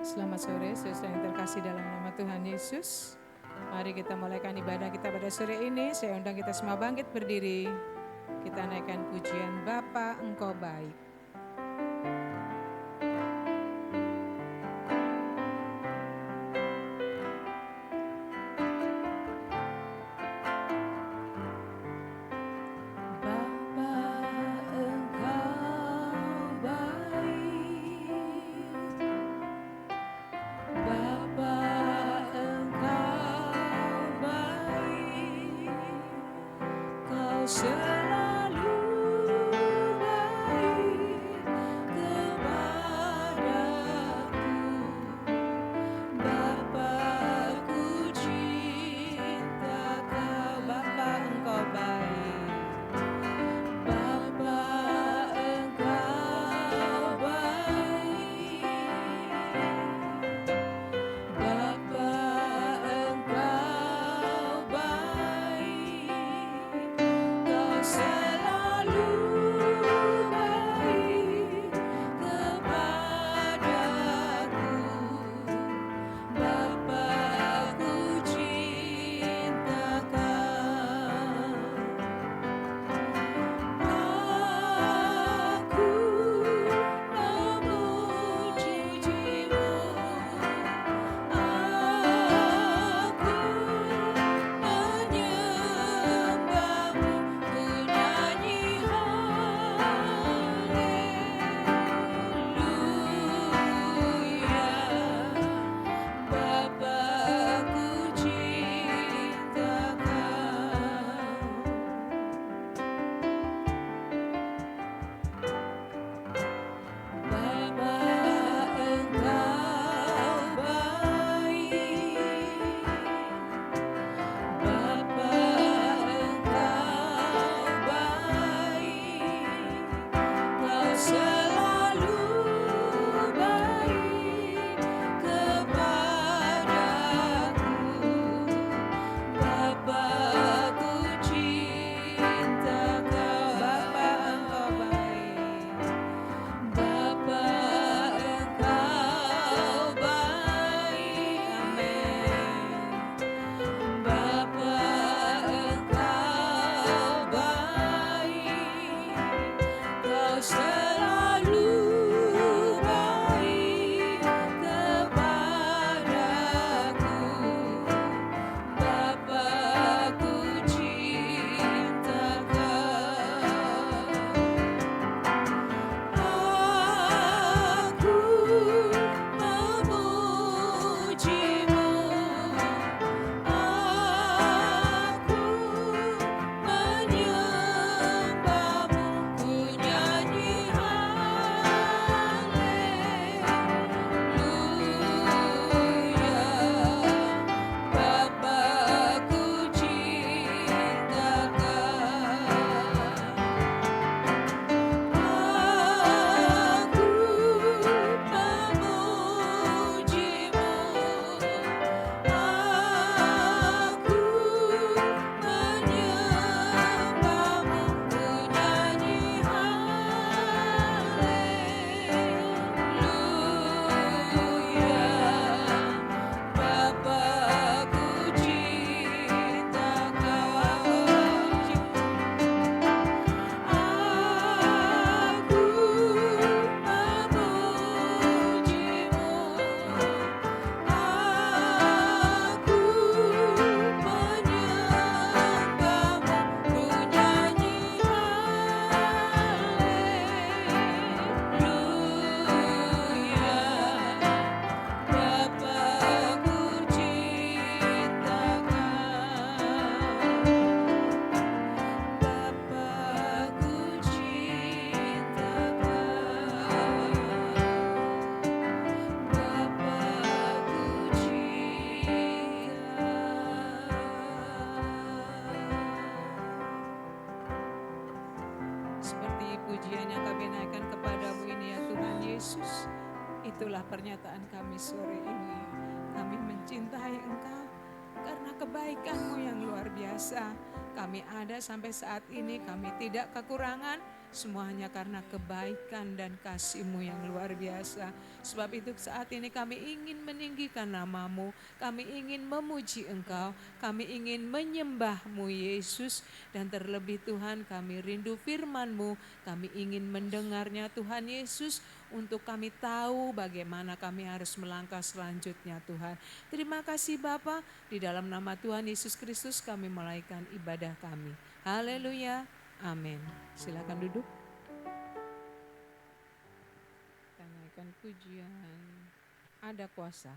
Selamat sore, saudara yang terkasih dalam nama Tuhan Yesus. Mari kita mulaikan ibadah kita pada sore ini. Saya undang kita semua bangkit berdiri. Kita naikkan pujian Bapa Engkau Baik. Itulah pernyataan kami sore ini. Kami mencintai Engkau karena kebaikan-Mu yang luar biasa. Kami ada sampai saat ini, kami tidak kekurangan, Semuanya karena kebaikan dan kasih-Mu yang luar biasa. Sebab itu saat ini kami ingin meninggikan nama-Mu, kami ingin memuji Engkau, kami ingin menyembah-Mu Yesus. Dan terlebih Tuhan, kami rindu firman-Mu, kami ingin mendengarnya Tuhan Yesus, untuk kami tahu bagaimana kami harus melangkah selanjutnya Tuhan. Terima kasih Bapa, di dalam nama Tuhan Yesus Kristus kami mulaikan ibadah kami. Haleluya. Amin. Silakan duduk. Kita naikkan pujian. Ada kuasa.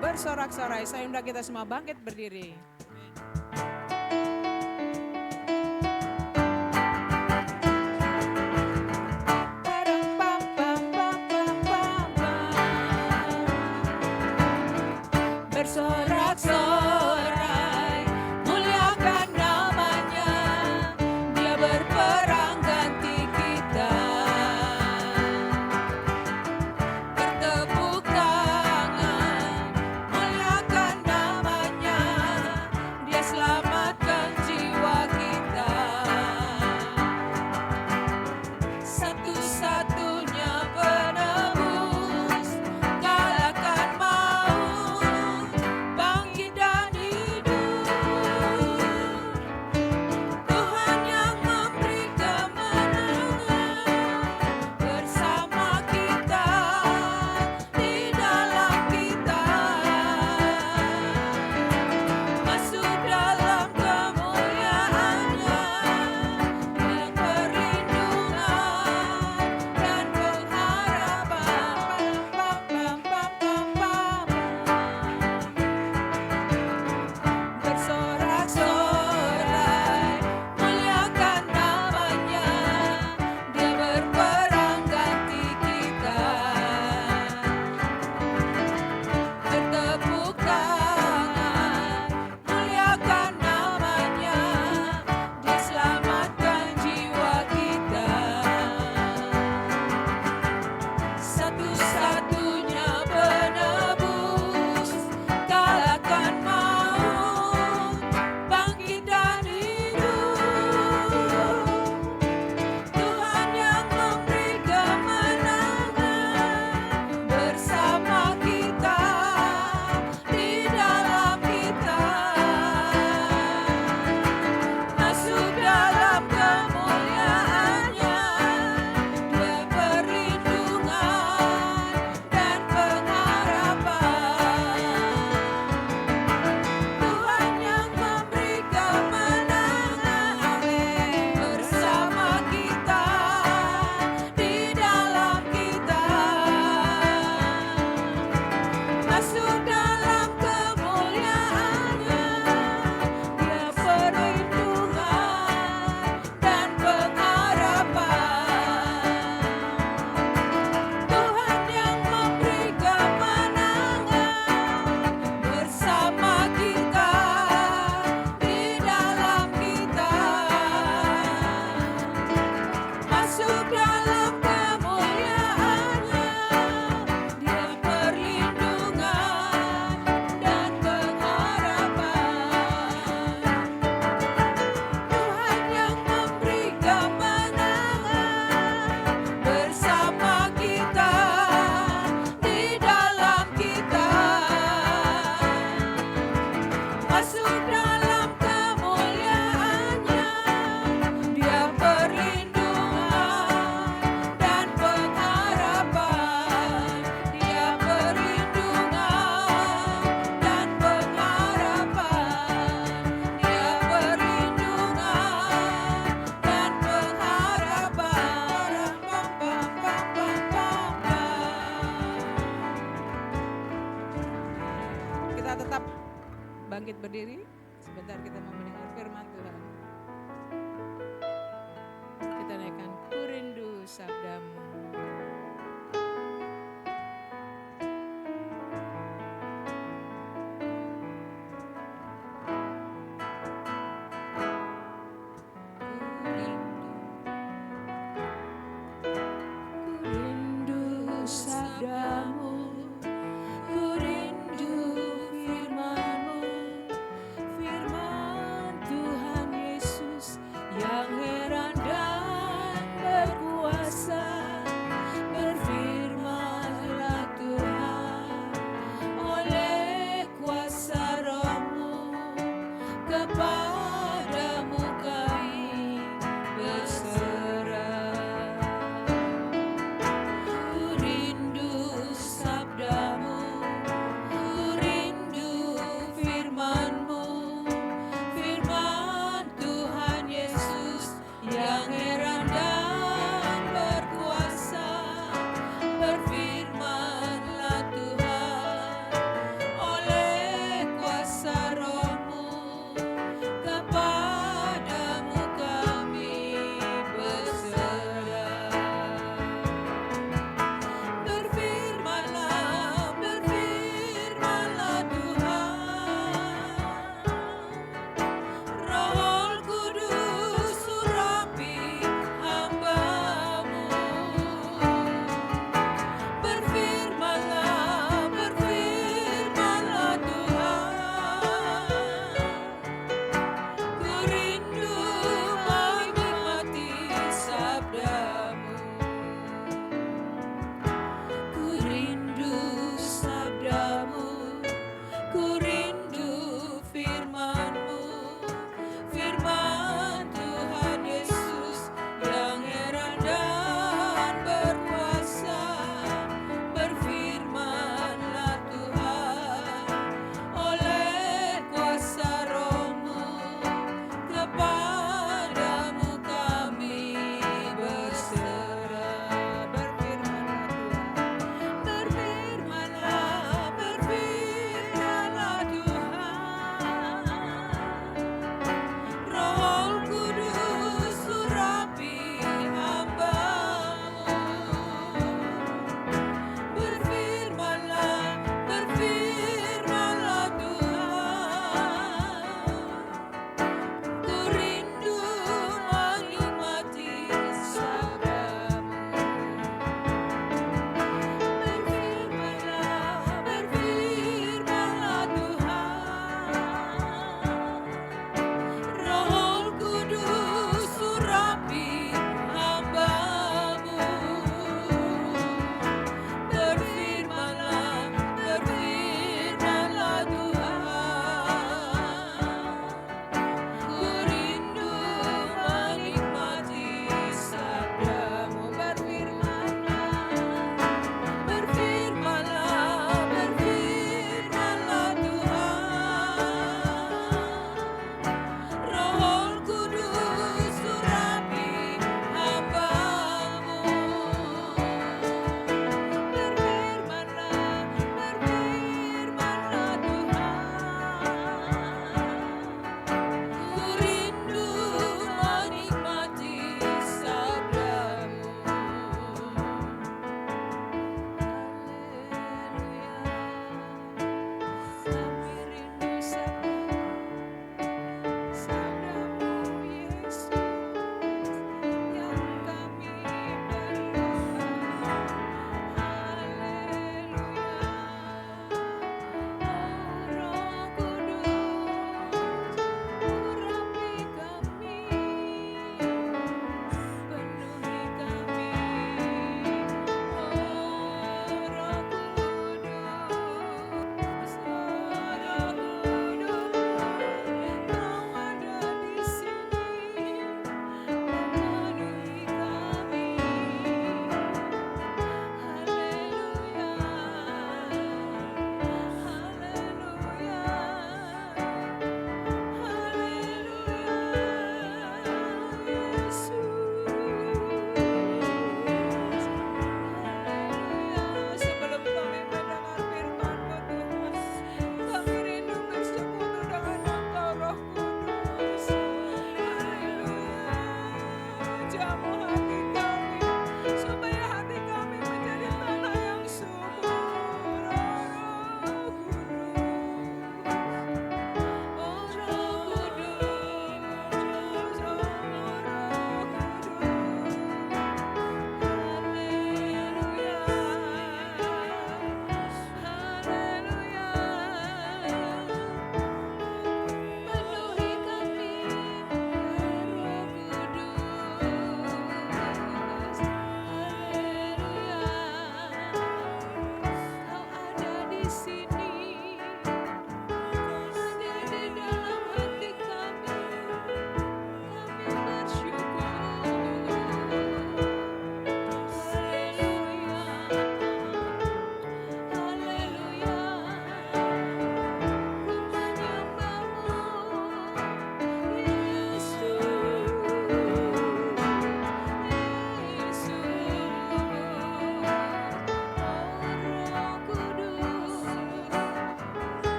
bersorak-sorai. Saya undang kita semua bangkit berdiri. Bersorak-sorai, muliakan namanya, dia berperang ganti kita. Bertepuk tangan, muliakan namanya, dia selamatkan jiwa kita. Satu-satunya penebus, kalahkan maut, bangkit dan hidup. Tuhan yang memberi kemenangan, bersama kita, di dalam kita. Masuk dalam kemuliaannya, yang perlindungan dan pengharapan. Bersorak-sorai, muliakan namanya, dia berperang ganti kita. Bertepuk tangan, muliakan namanya, dia selamatkan jiwa kita. Satu-satunya penebus, kalahkan maut, bangkit dan hidup. Tuhan yang memberi kemenangan, bersama kita, di dalam kita. Masuk dalam kemuliaannya, dia perlindungan dan pengharapan. Tuhan yang memberi kemenangan, bersama kita, di dalam kita. Masuk dalam kemuliaannya, dia perlindungan dan pengharapan. Tuhan yang memberi kemenangan, bersama kita, di dalam kita. Masuk dalam kemuliaannya, dia perlindungan dan pengharapan. Tuhan yang memberi kemenangan, bersama kita, di dalam kita. Masuk dalam kemuliaannya, dia perlindungan dan pengharapan. Dia perlindungan dan pengharapan. Dia perlindungan dan pengharapan. Kita tetap bangkit berdiri. Sebentar kita mau mendengar firman Tuhan. Kita naikkan Ku Rindu Sabdamu. Ku rindu sabdamu, ku rindu firman-Mu, firman Tuhan Yesus yang heran dan berkuasa.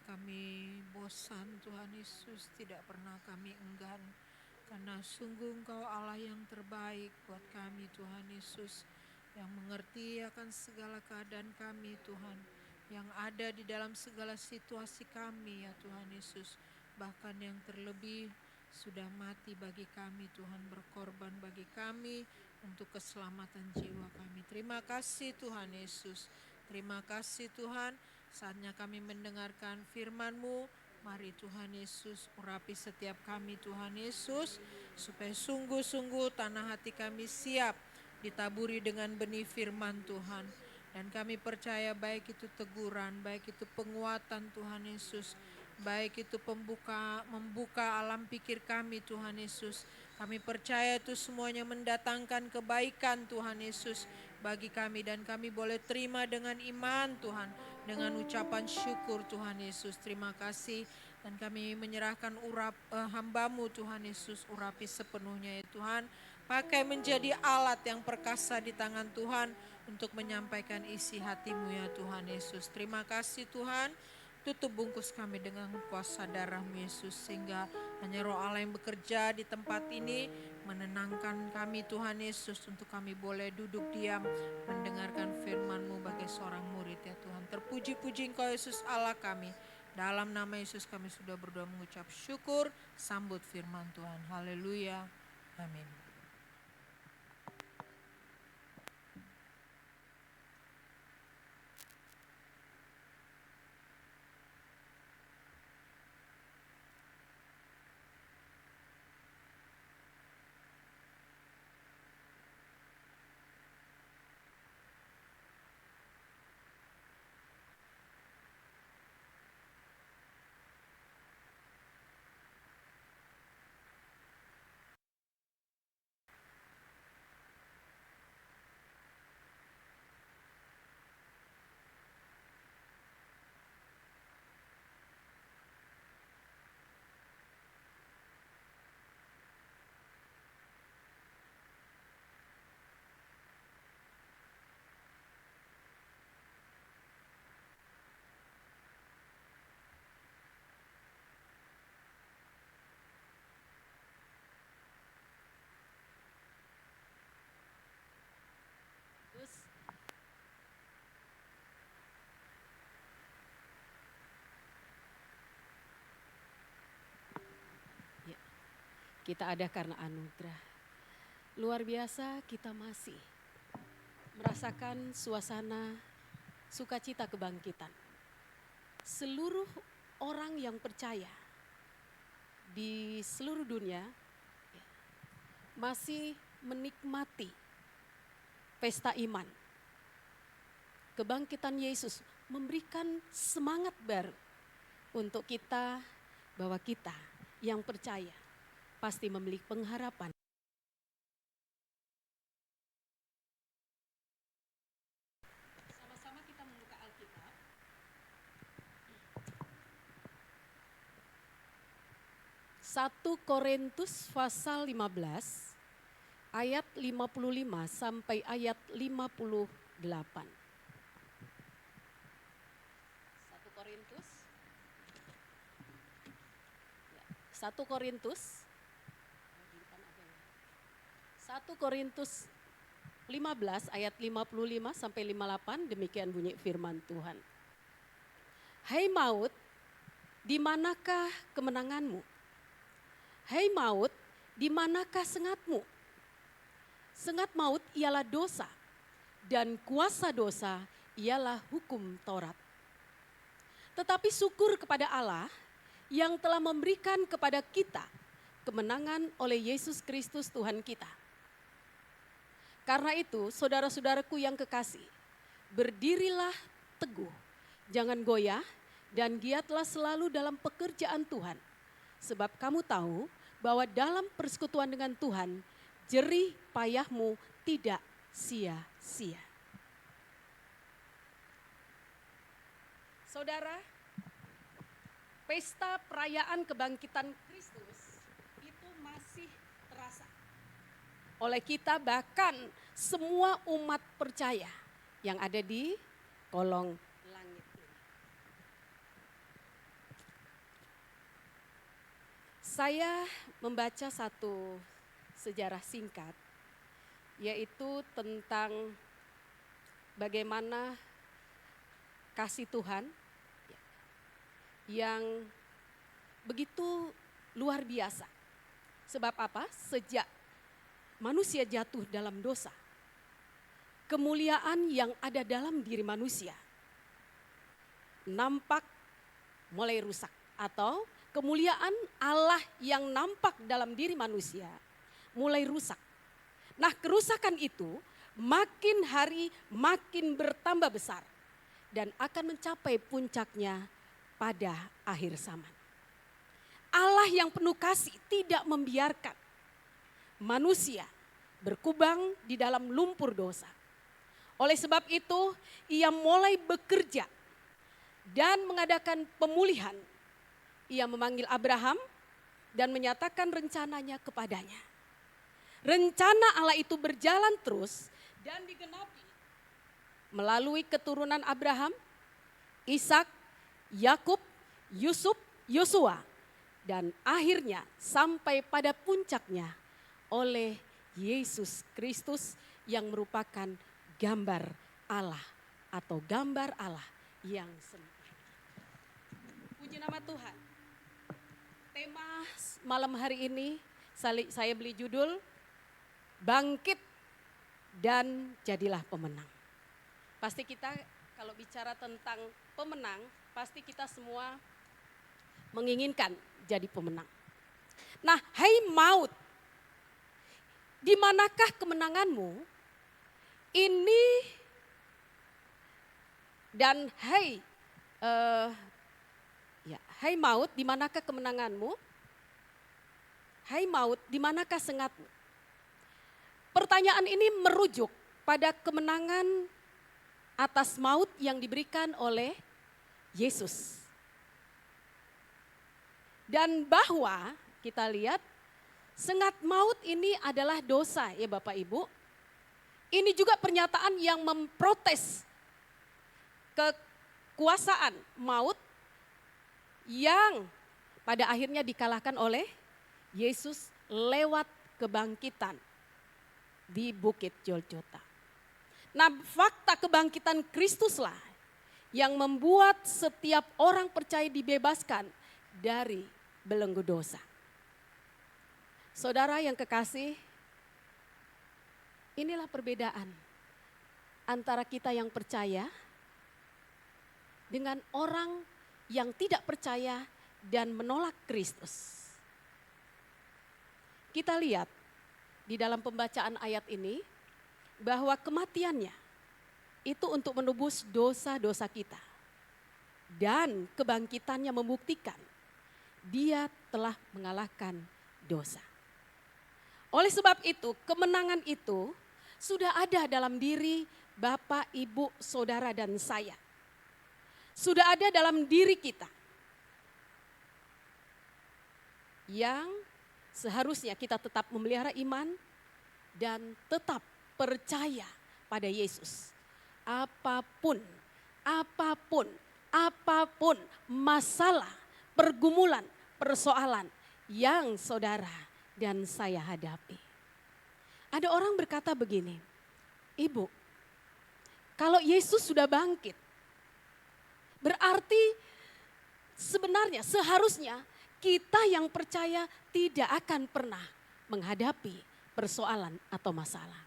kami bosan Tuhan Yesus, tidak pernah kami enggan. Karena sungguh Engkau Allah yang terbaik buat kami Tuhan Yesus. Yang mengerti akan segala keadaan kami Tuhan. Yang ada di dalam segala situasi kami ya Tuhan Yesus. Bahkan yang terlebih sudah mati bagi kami Tuhan, berkorban bagi kami untuk keselamatan jiwa kami. Terima kasih Tuhan Yesus. Terima kasih Tuhan, saatnya kami mendengarkan firman-Mu. Mari Tuhan Yesus urapi setiap kami Tuhan Yesus, supaya sungguh-sungguh tanah hati kami siap ditaburi dengan benih firman Tuhan. Dan kami percaya baik itu teguran, baik itu penguatan Tuhan Yesus, baik itu membuka alam pikir kami Tuhan Yesus. Kami percaya itu semuanya mendatangkan kebaikan Tuhan Yesus bagi kami, dan kami boleh terima dengan iman Tuhan, dengan ucapan syukur Tuhan Yesus. Terima kasih, dan kami menyerahkan hamba-Mu Tuhan Yesus, urapi sepenuhnya ya Tuhan. Pakai menjadi alat yang perkasa di tangan Tuhan untuk menyampaikan isi hati-Mu ya Tuhan Yesus. Terima kasih Tuhan. Tutup bungkus kami dengan kuasa darah-Mu Yesus, sehingga hanya Roh Allah yang bekerja di tempat ini menenangkan kami Tuhan Yesus, untuk kami boleh duduk diam mendengarkan firman-Mu bagi seorang murid ya Tuhan. Terpuji-puji Engkau Yesus Allah kami. Dalam nama Yesus kami sudah berdoa mengucap syukur. Sambut firman Tuhan. Haleluya. Amin. Ya, kita ada karena anugerah. Luar biasa, kita masih merasakan suasana sukacita kebangkitan. Seluruh orang yang percaya di seluruh dunia masih menikmati pesta iman. Kebangkitan Yesus memberikan semangat baru untuk kita, bahwa kita yang percaya pasti memiliki pengharapan. Sama-sama kita membuka Alkitab. 1 Korintus pasal 15 ayat 55 sampai ayat 58. 1 Korintus 15 ayat 55 sampai 58, demikian bunyi firman Tuhan. Hai maut, di manakah kemenanganmu? Hai maut, di manakah sengatmu? Sengat maut ialah dosa, dan kuasa dosa ialah hukum Taurat. Tetapi syukur kepada Allah yang telah memberikan kepada kita kemenangan oleh Yesus Kristus Tuhan kita. Karena itu, saudara-saudaraku yang kekasih, berdirilah teguh, jangan goyah, dan giatlah selalu dalam pekerjaan Tuhan. Sebab kamu tahu bahwa dalam persekutuan dengan Tuhan, jerih payahmu tidak sia-sia. Saudara, pesta perayaan kebangkitan Kristus itu masih terasa oleh kita, bahkan semua umat percaya yang ada di kolong langit ini. Saya membaca satu sejarah singkat, yaitu tentang bagaimana kasih Tuhan yang begitu luar biasa. Sebab apa? Sejak manusia jatuh dalam dosa, kemuliaan yang ada dalam diri manusia nampak mulai rusak, atau kemuliaan Allah yang nampak dalam diri manusia mulai rusak. Nah, kerusakan itu makin hari makin bertambah besar dan akan mencapai puncaknya pada akhir zaman. Allah yang penuh kasih tidak membiarkan manusia berkubang di dalam lumpur dosa. Oleh sebab itu, Ia mulai bekerja dan mengadakan pemulihan. Ia memanggil Abraham dan menyatakan rencananya kepadanya. Rencana Allah itu berjalan terus dan digenapi melalui keturunan Abraham, Ishak, Yakub, Yusuf, Yosua, dan akhirnya sampai pada puncaknya oleh Yesus Kristus yang merupakan gambar Allah atau gambar Allah yang sempurna. Puji nama Tuhan. Tema malam hari ini saya beli judul Bangkit dan Jadilah Pemenang. Pasti kita kalau bicara tentang pemenang, pasti kita semua menginginkan jadi pemenang. Nah, hai maut, di manakah kemenanganmu? Ini dan hai maut, di manakah kemenanganmu? Hai maut, di manakah sengatmu? Pertanyaan ini merujuk pada kemenangan atas maut yang diberikan oleh Yesus. Dan bahwa kita lihat sengat maut ini adalah dosa ya Bapak Ibu. Ini juga pernyataan yang memprotes kekuasaan maut yang pada akhirnya dikalahkan oleh Yesus lewat kebangkitan di Bukit Golgota. Nah, fakta kebangkitan Kristuslah yang membuat setiap orang percaya dibebaskan dari belenggu dosa. Saudara yang kekasih, inilah perbedaan antara kita yang percaya dengan orang yang tidak percaya dan menolak Kristus. Kita lihat di dalam pembacaan ayat ini bahwa kematiannya itu untuk menebus dosa-dosa kita. Dan kebangkitannya membuktikan dia telah mengalahkan dosa. Oleh sebab itu, kemenangan itu sudah ada dalam diri Bapak, Ibu, Saudara dan saya. Sudah ada dalam diri kita. Yang seharusnya kita tetap memelihara iman dan tetap percaya pada Yesus. Apapun masalah, pergumulan, persoalan yang saudara dan saya hadapi. Ada orang berkata begini, Ibu, kalau Yesus sudah bangkit, berarti sebenarnya seharusnya kita yang percaya tidak akan pernah menghadapi persoalan atau masalah.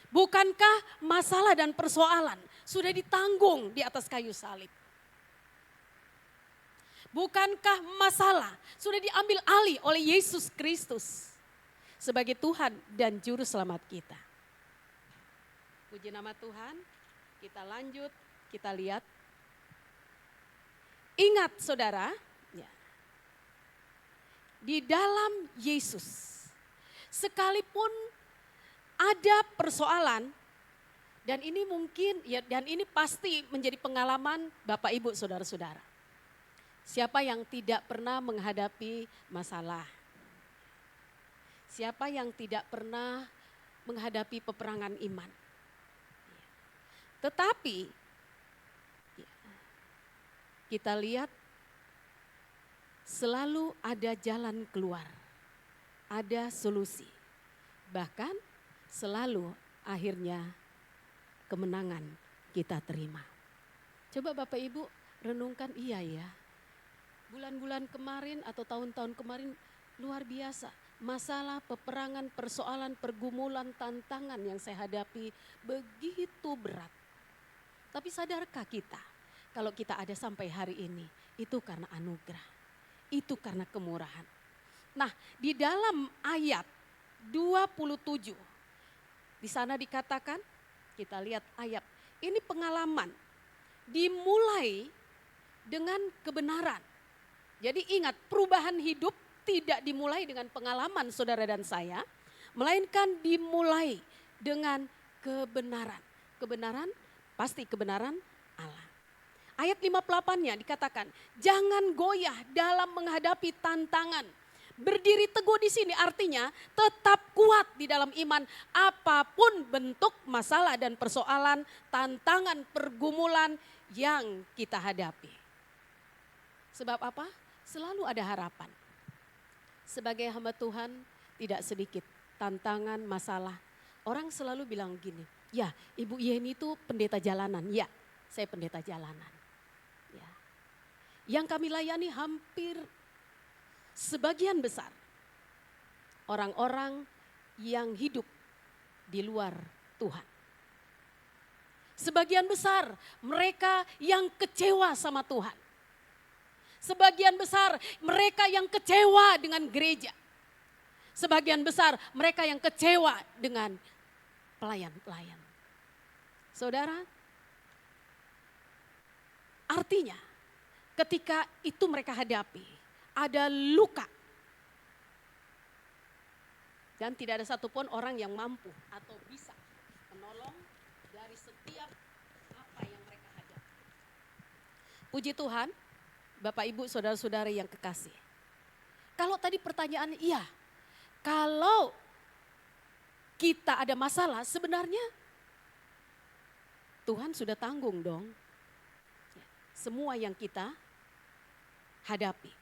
Bukankah masalah dan persoalan sudah ditanggung di atas kayu salib? Bukankah masalah sudah diambil alih oleh Yesus Kristus sebagai Tuhan dan Juru Selamat kita? Puji nama Tuhan, kita lanjut, kita lihat. Ingat saudara, ya, di dalam Yesus sekalipun ada persoalan, dan ini mungkin ya, dan ini pasti menjadi pengalaman Bapak Ibu saudara-saudara. Siapa yang tidak pernah menghadapi masalah? Siapa yang tidak pernah menghadapi peperangan iman? Tetapi kita lihat selalu ada jalan keluar, ada solusi. Bahkan selalu akhirnya kemenangan kita terima. Coba Bapak Ibu renungkan, iya ya. Bulan-bulan kemarin atau tahun-tahun kemarin luar biasa. Masalah, peperangan, persoalan, pergumulan, tantangan yang saya hadapi begitu berat. Tapi sadarkah kita kalau kita ada sampai hari ini itu karena anugerah, itu karena kemurahan. Nah, di dalam ayat 27 di sana dikatakan, kita lihat ayat ini pengalaman dimulai dengan kebenaran. Jadi ingat, perubahan hidup tidak dimulai dengan pengalaman saudara dan saya, melainkan dimulai dengan kebenaran. Kebenaran pasti kebenaran Allah. Ayat 58-nya dikatakan, jangan goyah dalam menghadapi tantangan. Berdiri teguh di sini artinya tetap kuat di dalam iman apapun bentuk masalah dan persoalan, tantangan, pergumulan yang kita hadapi. Sebab apa? Selalu ada harapan. Sebagai hamba Tuhan tidak sedikit tantangan, masalah. Orang selalu bilang gini, ya Ibu Yeni itu pendeta jalanan. Ya, saya pendeta jalanan. Ya. Yang kami layani hampir sebagian besar orang-orang yang hidup di luar Tuhan. Sebagian besar mereka yang kecewa sama Tuhan. Sebagian besar mereka yang kecewa dengan gereja. Sebagian besar mereka yang kecewa dengan pelayan-pelayan. Saudara, artinya ketika itu mereka hadapi, ada luka. Dan tidak ada satupun orang yang mampu atau bisa menolong dari setiap apa yang mereka hadapi. Puji Tuhan, Bapak Ibu saudara-saudari yang kekasih. Kalau tadi pertanyaan, iya. Kalau kita ada masalah, sebenarnya Tuhan sudah tanggung dong. Semua yang kita hadapi.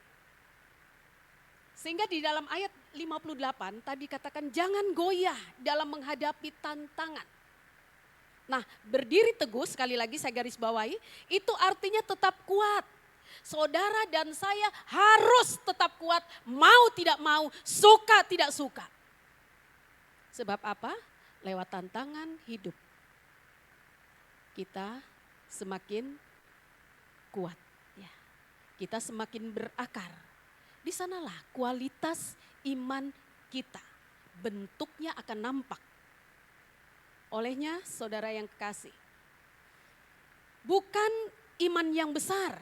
Sehingga di dalam ayat 58 tadi katakan jangan goyah dalam menghadapi tantangan. Nah, berdiri teguh, sekali lagi saya garis bawahi, itu artinya tetap kuat. Saudara dan saya harus tetap kuat, mau tidak mau, suka tidak suka. Sebab apa? Lewat tantangan hidup kita semakin kuat. Ya. Kita semakin berakar. Di sanalah kualitas iman kita. Bentuknya akan nampak. Olehnya saudara yang kekasih. Bukan iman yang besar.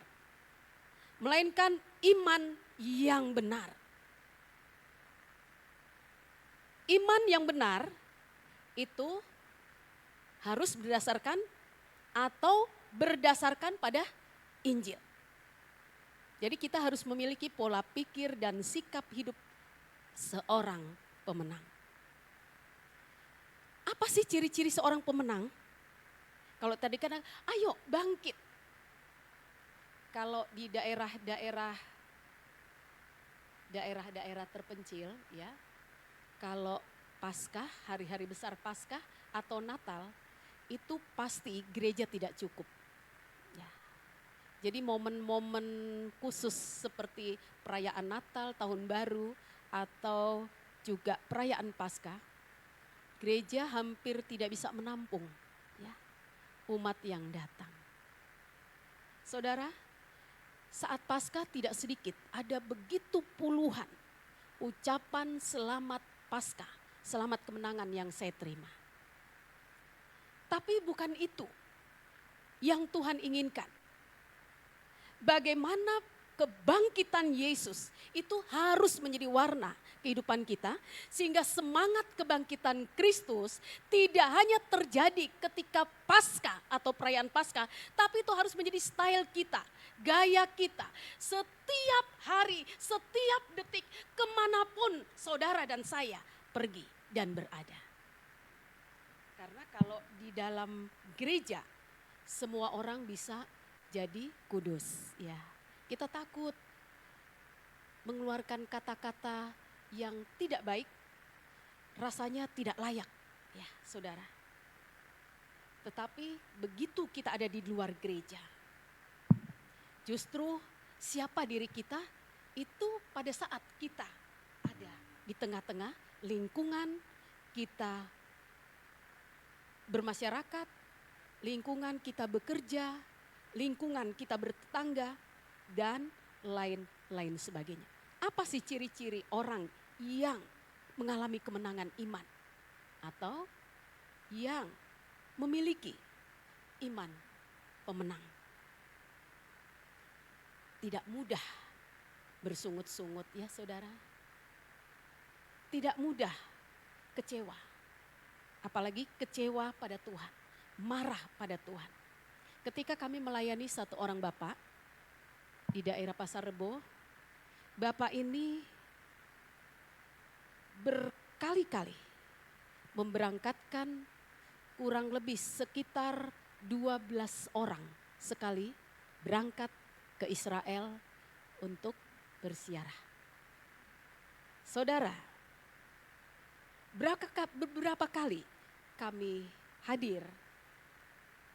Melainkan iman yang benar. Iman yang benar itu harus berdasarkan atau berdasarkan pada Injil. Jadi kita harus memiliki pola pikir dan sikap hidup seorang pemenang. Apa sih ciri-ciri seorang pemenang? Kalau tadi kan, ayo bangkit. Kalau di daerah-daerah terpencil ya, kalau Paskah, hari-hari besar Paskah atau Natal, itu pasti gereja tidak cukup. Ya. Jadi momen-momen khusus seperti perayaan Natal, Tahun Baru, atau juga perayaan Paskah, gereja hampir tidak bisa menampung ya, umat yang datang. Saudara, saat Paskah tidak sedikit, ada begitu puluhan ucapan selamat Paskah, selamat kemenangan yang saya terima. Tapi bukan itu yang Tuhan inginkan. Bagaimana kebangkitan Yesus itu harus menjadi warna kehidupan kita, sehingga semangat kebangkitan Kristus tidak hanya terjadi ketika Paskah atau perayaan Paskah, tapi itu harus menjadi style kita, gaya kita. Setiap hari, setiap detik, kemanapun saudara dan saya pergi dan berada. Karena kalau di dalam gereja semua orang bisa jadi kudus, ya. Kita takut mengeluarkan kata-kata yang tidak baik, rasanya tidak layak, ya saudara. Tetapi begitu kita ada di luar gereja, justru siapa diri kita itu pada saat kita ada di tengah-tengah lingkungan kita bermasyarakat, lingkungan kita bekerja, lingkungan kita bertetangga, dan lain-lain sebagainya. Apa sih ciri-ciri orang yang mengalami kemenangan iman atau yang memiliki iman pemenang? Tidak mudah bersungut-sungut ya saudara. Tidak mudah kecewa. Apalagi kecewa pada Tuhan, marah pada Tuhan. Ketika kami melayani satu orang bapak di daerah Pasar Rebo, bapak ini berkali-kali memberangkatkan kurang lebih sekitar 12 orang sekali berangkat ke Israel untuk berziarah. Saudara, beberapa kali kami hadir,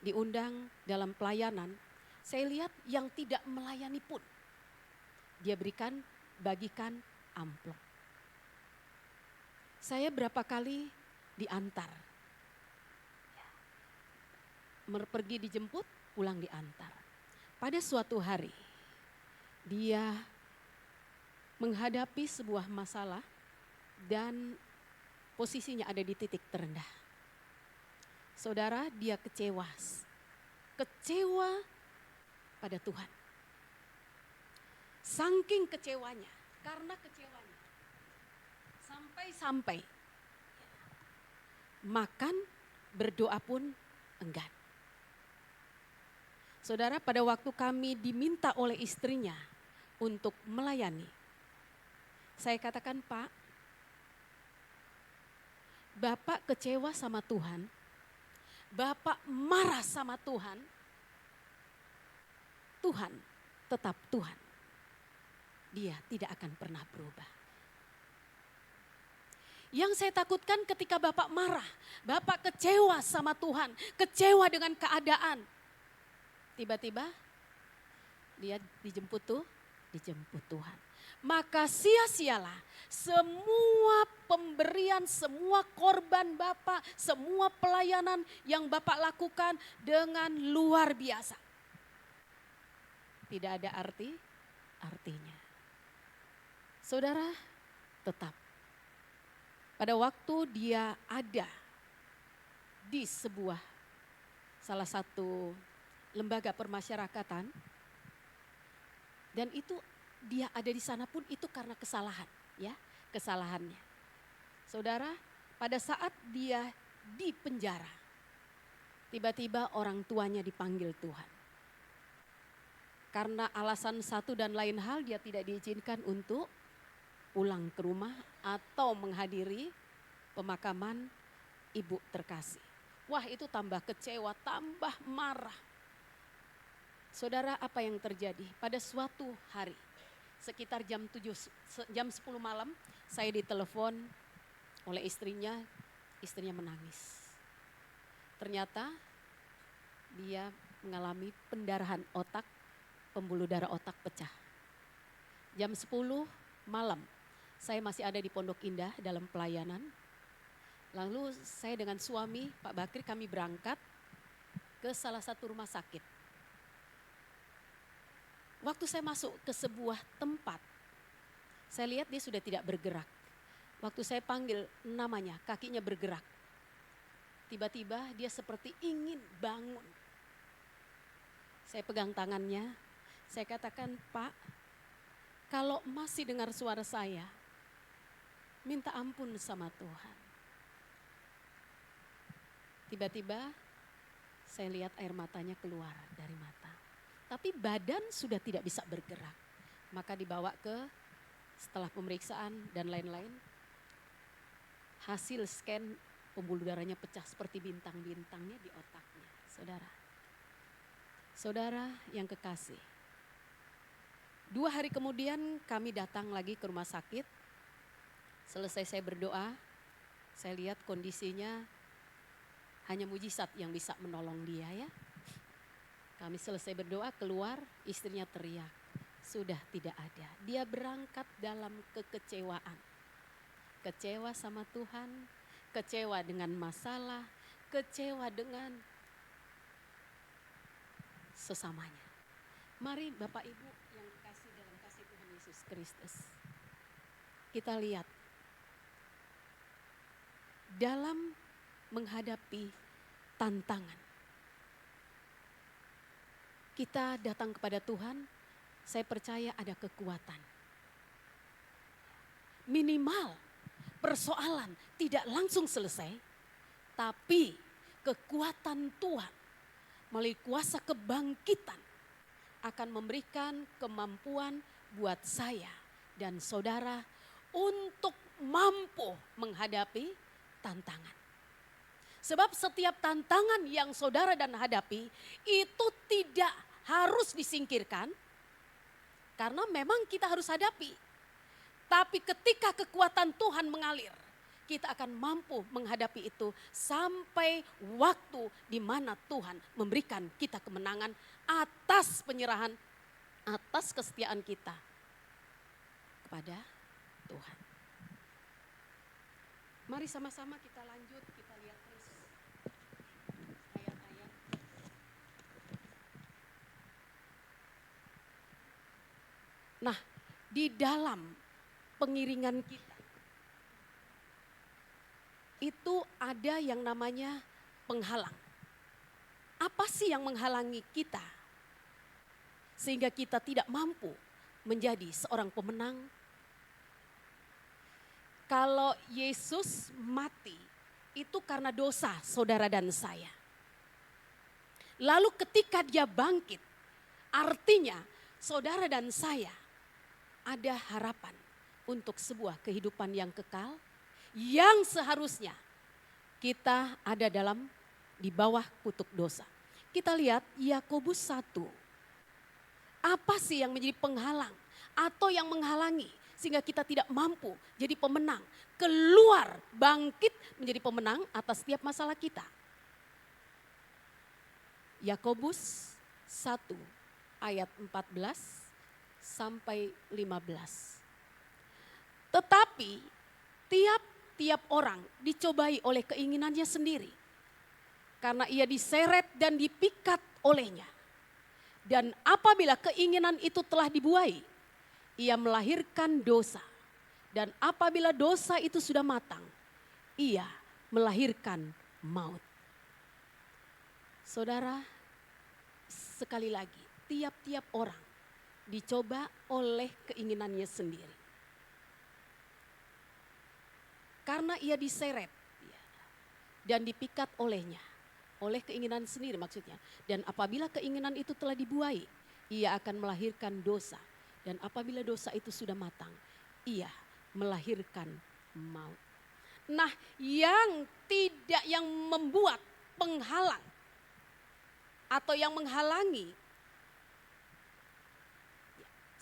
diundang dalam pelayanan, saya lihat yang tidak melayani pun, dia bagikan amplop. Saya berapa kali diantar, pergi dijemput, pulang diantar. Pada suatu hari, dia menghadapi sebuah masalah dan posisinya ada di titik terendah. Saudara, dia kecewa pada Tuhan. Saking kecewanya, karena kecewanya, sampai-sampai makan, berdoa pun enggan. Saudara, pada waktu kami diminta oleh istrinya untuk melayani, saya katakan, Pak, Bapak kecewa sama Tuhan, Bapak marah sama Tuhan, Tuhan tetap Tuhan. Dia tidak akan pernah berubah. Yang saya takutkan ketika Bapak marah, Bapak kecewa sama Tuhan, kecewa dengan keadaan. Tiba-tiba dia dijemput Tuhan. Maka sia-sialah semua pemberian, semua korban Bapak, semua pelayanan yang Bapak lakukan dengan luar biasa. Tidak ada artinya. Saudara, tetap pada waktu dia ada di salah satu lembaga permasyarakatan, dan itu dia ada di sana pun itu karena kesalahannya. Saudara, pada saat dia di penjara, tiba-tiba orang tuanya dipanggil Tuhan. Karena alasan satu dan lain hal, dia tidak diizinkan untuk pulang ke rumah atau menghadiri pemakaman ibu terkasih. Wah, itu tambah kecewa, tambah marah. Saudara, apa yang terjadi? Pada suatu hari, sekitar jam 10 malam, saya ditelepon oleh istrinya menangis. Ternyata dia mengalami pendarahan otak, pembuluh darah otak pecah. Jam 10 malam, saya masih ada di Pondok Indah dalam pelayanan. Lalu saya dengan suami, Pak Bakri, kami berangkat ke salah satu rumah sakit. Waktu saya masuk ke sebuah tempat, saya lihat dia sudah tidak bergerak. Waktu saya panggil namanya, kakinya bergerak. Tiba-tiba dia seperti ingin bangun. Saya pegang tangannya, saya katakan, Pak, kalau masih dengar suara saya, minta ampun sama Tuhan. Tiba-tiba saya lihat air matanya keluar dari mata. Tapi badan sudah tidak bisa bergerak. Maka dibawa setelah pemeriksaan dan lain-lain, hasil scan pembuluh darahnya pecah seperti bintang-bintangnya di otaknya. Saudara yang kekasih, 2 hari kemudian kami datang lagi ke rumah sakit. Selesai saya berdoa, saya lihat kondisinya hanya mujizat yang bisa menolong dia ya. Kami selesai berdoa keluar, istrinya teriak, sudah tidak ada. Dia berangkat dalam kekecewaan. Kecewa sama Tuhan, kecewa dengan masalah, kecewa dengan sesamanya. Mari Bapak Ibu yang kasih dalam kasih Tuhan Yesus Kristus. Kita lihat dalam menghadapi tantangan. Kita datang kepada Tuhan, saya percaya ada kekuatan. Minimal persoalan tidak langsung selesai, tapi kekuatan Tuhan melalui kuasa kebangkitan akan memberikan kemampuan buat saya dan saudara untuk mampu menghadapi tantangan. Sebab setiap tantangan yang saudara dan hadapi itu tidak harus disingkirkan karena memang kita harus hadapi. Tapi ketika kekuatan Tuhan mengalir, kita akan mampu menghadapi itu sampai waktu di mana Tuhan memberikan kita kemenangan atas penyerahan, atas kesetiaan kita kepada Tuhan. Mari sama-sama kita lanjut, kita lihat terus ayat-ayat. Nah, di dalam pengiringan kita itu ada yang namanya penghalang. Apa sih yang menghalangi kita sehingga kita tidak mampu menjadi seorang pemenang? Kalau Yesus mati itu karena dosa saudara dan saya. Lalu ketika dia bangkit, artinya saudara dan saya ada harapan untuk sebuah kehidupan yang kekal yang seharusnya kita ada di bawah kutuk dosa. Kita lihat Yakobus 1. Apa sih yang menjadi penghalang atau yang menghalangi sehingga kita tidak mampu jadi pemenang, keluar bangkit menjadi pemenang atas setiap masalah kita? Yakobus 1 ayat 14 sampai 15. Tetapi tiap orang dicobai oleh keinginannya sendiri. Karena ia diseret dan dipikat olehnya. Dan apabila keinginan itu telah dibuai, ia melahirkan dosa. Dan apabila dosa itu sudah matang, ia melahirkan maut. Saudara, sekali lagi, tiap-tiap orang dicoba oleh keinginannya sendiri. Karena ia diseret dan dipikat olehnya, oleh keinginan sendiri maksudnya. Dan apabila keinginan itu telah dibuai, ia akan melahirkan dosa. Dan apabila dosa itu sudah matang, ia melahirkan maut. Nah, yang membuat penghalang atau yang menghalangi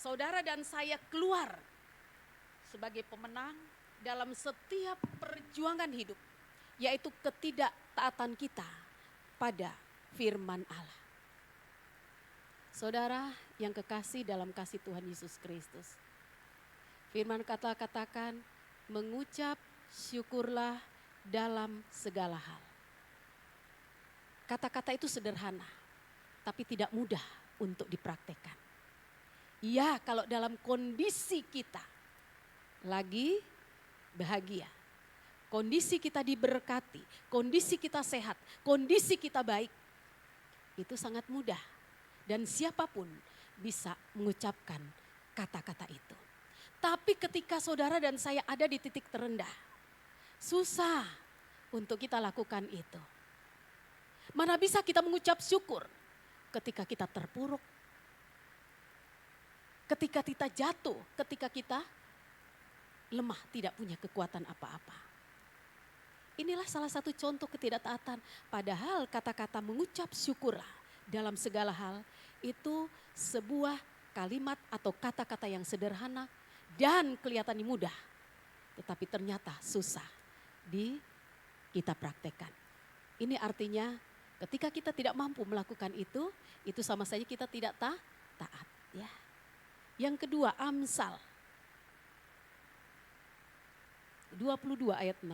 saudara dan saya keluar sebagai pemenang dalam setiap perjuangan hidup, yaitu ketidaktaatan kita pada firman Allah. Saudara yang kekasih dalam kasih Tuhan Yesus Kristus, firman katakan mengucap syukurlah dalam segala hal. Kata-kata itu sederhana, tapi tidak mudah untuk dipraktekkan. Ya, kalau dalam kondisi kita lagi bahagia, kondisi kita diberkati, kondisi kita sehat, kondisi kita baik, itu sangat mudah. Dan siapapun bisa mengucapkan kata-kata itu. Tapi ketika saudara dan saya ada di titik terendah, susah untuk kita lakukan itu. Mana bisa kita mengucap syukur ketika kita terpuruk, ketika kita jatuh, ketika kita lemah, tidak punya kekuatan apa-apa. Inilah salah satu contoh ketidaktaatan. Padahal kata-kata mengucap syukurlah dalam segala hal itu sebuah kalimat atau kata-kata yang sederhana dan kelihatannya mudah, tetapi ternyata susah kita praktekkan. Ini artinya ketika kita tidak mampu melakukan itu sama saja kita tidak taat. Ya. Yang kedua, Amsal 22 ayat 6.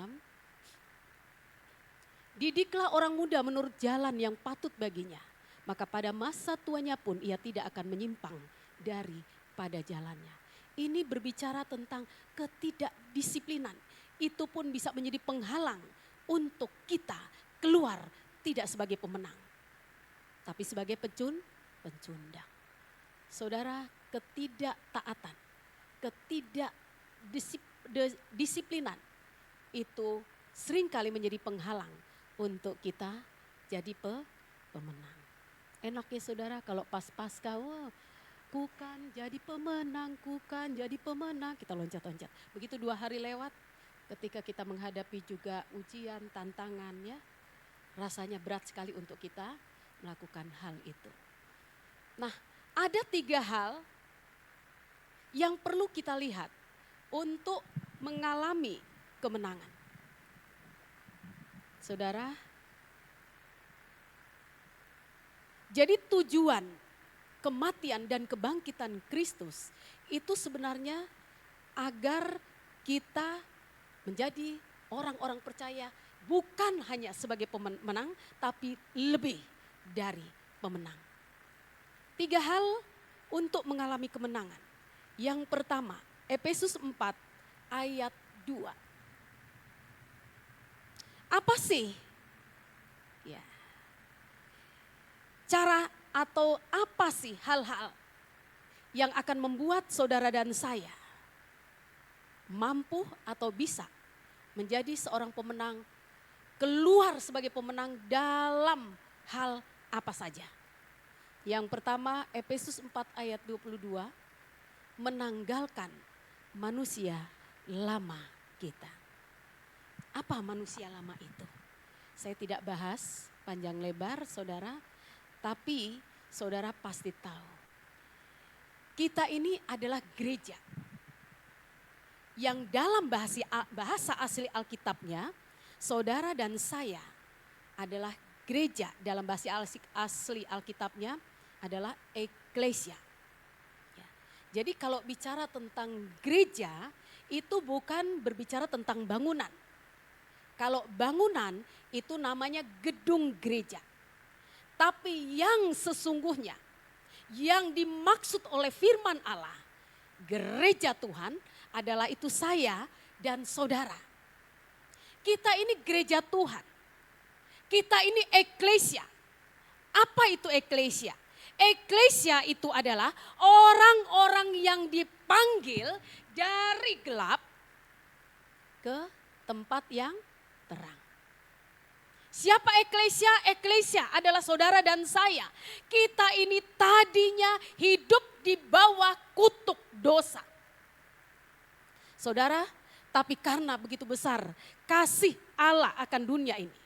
Didiklah orang muda menurut jalan yang patut baginya, maka pada masa tuanya pun ia tidak akan menyimpang daripada jalannya. Ini berbicara tentang ketidakdisiplinan. Itu pun bisa menjadi penghalang untuk kita keluar tidak sebagai pemenang, tapi sebagai pencundang. Saudara, ketidaktaatan, ketidakdisiplinan itu seringkali menjadi penghalang untuk kita jadi pemenang. Enaknya saudara kalau pas-pasca, kukan jadi pemenang, kita loncat-loncat. Begitu 2 hari lewat, ketika kita menghadapi juga ujian, tantangannya, rasanya berat sekali untuk kita melakukan hal itu. Nah, ada 3 hal yang perlu kita lihat untuk mengalami kemenangan. Saudara, jadi tujuan kematian dan kebangkitan Kristus itu sebenarnya agar kita menjadi orang-orang percaya bukan hanya sebagai pemenang, tapi lebih dari pemenang. 3 hal untuk mengalami kemenangan. Yang pertama, Efesus 4 ayat 2. Apa sih? Ya. Cara atau apa sih hal-hal yang akan membuat saudara dan saya mampu atau bisa menjadi seorang pemenang, keluar sebagai pemenang dalam hal apa saja? Yang pertama, Efesus 4 ayat 22, menanggalkan manusia lama kita. Apa manusia lama itu? Saya tidak bahas panjang lebar saudara, tapi saudara pasti tahu. Kita ini adalah gereja yang dalam bahasa asli Alkitabnya, saudara dan saya adalah gereja, dalam bahasa asli Alkitabnya adalah eklesia. Ya. Jadi kalau bicara tentang gereja, itu bukan berbicara tentang bangunan. Kalau bangunan itu namanya gedung gereja. Tapi yang sesungguhnya, yang dimaksud oleh firman Allah, gereja Tuhan adalah itu saya dan saudara. Kita ini gereja Tuhan. Kita ini eklesia. Apa itu eklesia? Eklesia itu adalah orang-orang yang dipanggil dari gelap ke tempat yang terang. Siapa eklesia? Eklesia adalah saudara dan saya. Kita ini tadinya hidup di bawah kutuk dosa. Saudara, tapi karena begitu besar kasih Allah akan dunia ini,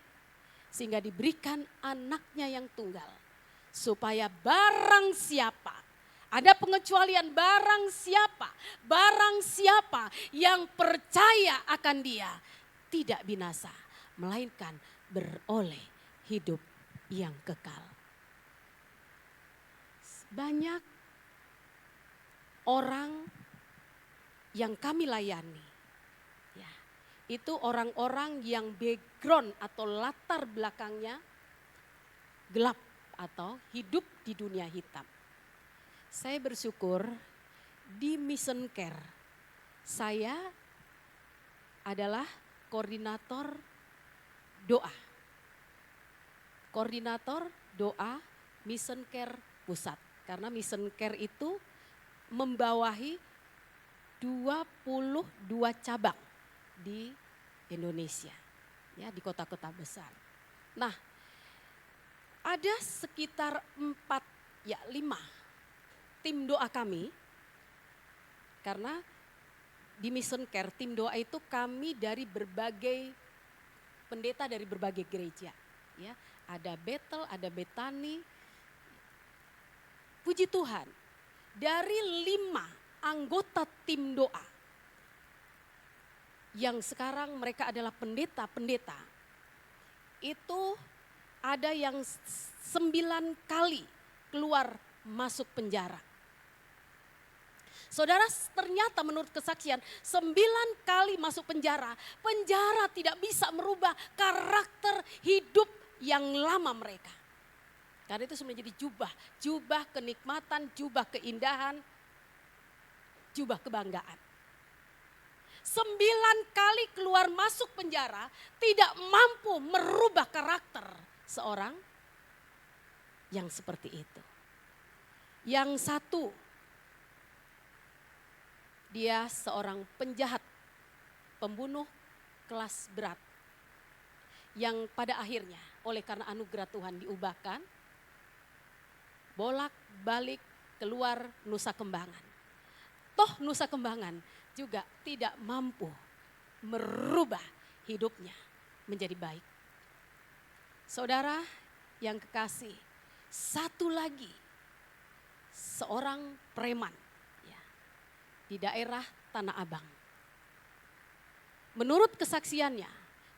sehingga diberikan anaknya yang tunggal. Supaya barang siapa, ada pengecualian barang siapa yang percaya akan dia tidak binasa, melainkan beroleh hidup yang kekal. Banyak orang yang kami layani, ya, itu orang-orang yang background atau latar belakangnya gelap atau hidup di dunia hitam. Saya bersyukur di Mission Care, saya adalah koordinator doa. Koordinator doa Mission Care Pusat. Karena Mission Care itu membawahi 22 cabang di Indonesia. Ya, di kota-kota besar. Nah, ada sekitar 5 tim doa kami. Karena di Mission Care tim doa itu kami dari berbagai pendeta dari berbagai gereja, ya, ada Bethel, ada Betani. Puji Tuhan, dari 5 anggota tim doa yang sekarang mereka adalah pendeta-pendeta, itu ada yang 9 kali keluar masuk penjara. Saudara, ternyata menurut kesaksian 9 kali masuk penjara, penjara tidak bisa merubah karakter hidup yang lama mereka. Karena itu sebenarnya jadi jubah kenikmatan, jubah keindahan, jubah kebanggaan. 9 kali keluar masuk penjara tidak mampu merubah karakter seorang yang seperti itu. Yang satu, dia seorang penjahat, pembunuh kelas berat. Yang pada akhirnya oleh karena anugerah Tuhan diubahkan, bolak-balik keluar Nusa Kembangan. Toh Nusa Kembangan juga tidak mampu merubah hidupnya menjadi baik. Saudara yang kekasih, satu lagi seorang preman ya, di daerah Tanah Abang. Menurut kesaksiannya,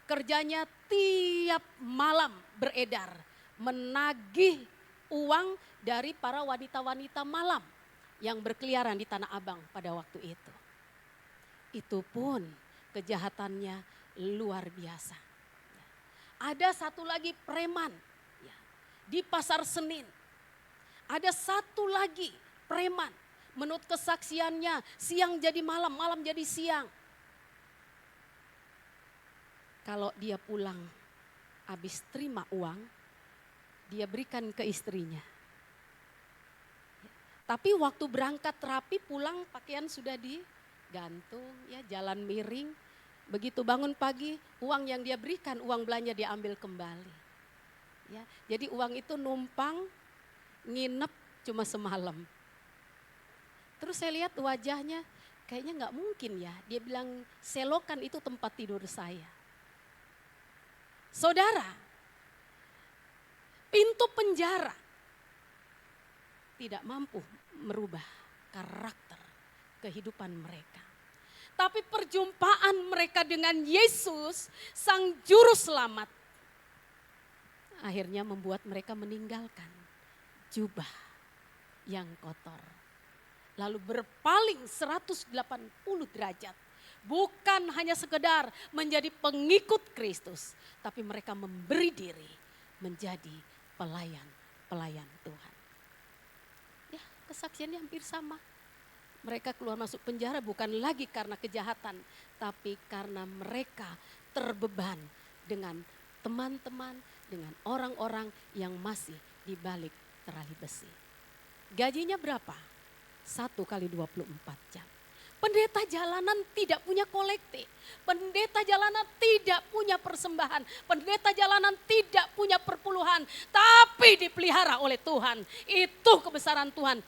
kerjanya tiap malam beredar menagih uang dari para wanita-wanita malam yang berkeliaran di Tanah Abang pada waktu itu. Itu pun kejahatannya luar biasa. Ada satu lagi preman ya, di Pasar Senin. Ada satu lagi preman, menurut kesaksiannya siang jadi malam, malam jadi siang. Kalau dia pulang habis terima uang, dia berikan ke istrinya. Tapi waktu berangkat rapi pulang pakaian sudah digantung, ya jalan miring. Begitu bangun pagi, uang yang dia berikan, uang belanja diambil kembali. Ya, jadi uang itu numpang nginep cuma semalam. Terus saya lihat wajahnya kayaknya nggak mungkin ya. Dia bilang selokan itu tempat tidur saya. Saudara, pintu penjara tidak mampu merubah karakter kehidupan mereka. Tapi perjumpaan mereka dengan Yesus, Sang Juru Selamat, akhirnya membuat mereka meninggalkan jubah yang kotor. Lalu berpaling 180 derajat. Bukan hanya sekedar menjadi pengikut Kristus, tapi mereka memberi diri menjadi pelayan-pelayan Tuhan. Ya, kesaksiannya hampir sama. Mereka keluar masuk penjara bukan lagi karena kejahatan, tapi karena mereka terbeban dengan teman-teman, dengan orang-orang yang masih di balik terali besi. Gajinya berapa? 1 kali 24 jam. Pendeta jalanan tidak punya kolektif. Pendeta jalanan tidak punya persembahan. Pendeta jalanan tidak punya perpuluhan. Tapi dipelihara oleh Tuhan. Itu kebesaran Tuhan.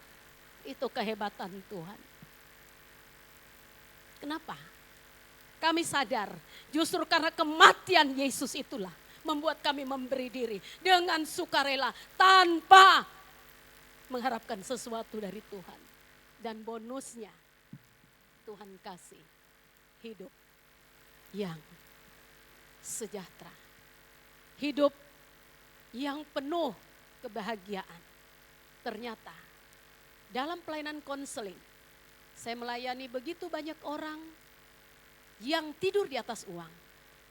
Itu kehebatan Tuhan. Kenapa? Kami sadar justru karena kematian Yesus itulah membuat kami memberi diri dengan sukarela tanpa mengharapkan sesuatu dari Tuhan. Dan bonusnya Tuhan kasih hidup yang sejahtera. Hidup yang penuh kebahagiaan. Ternyata dalam pelayanan konseling saya melayani begitu banyak orang yang tidur di atas uang.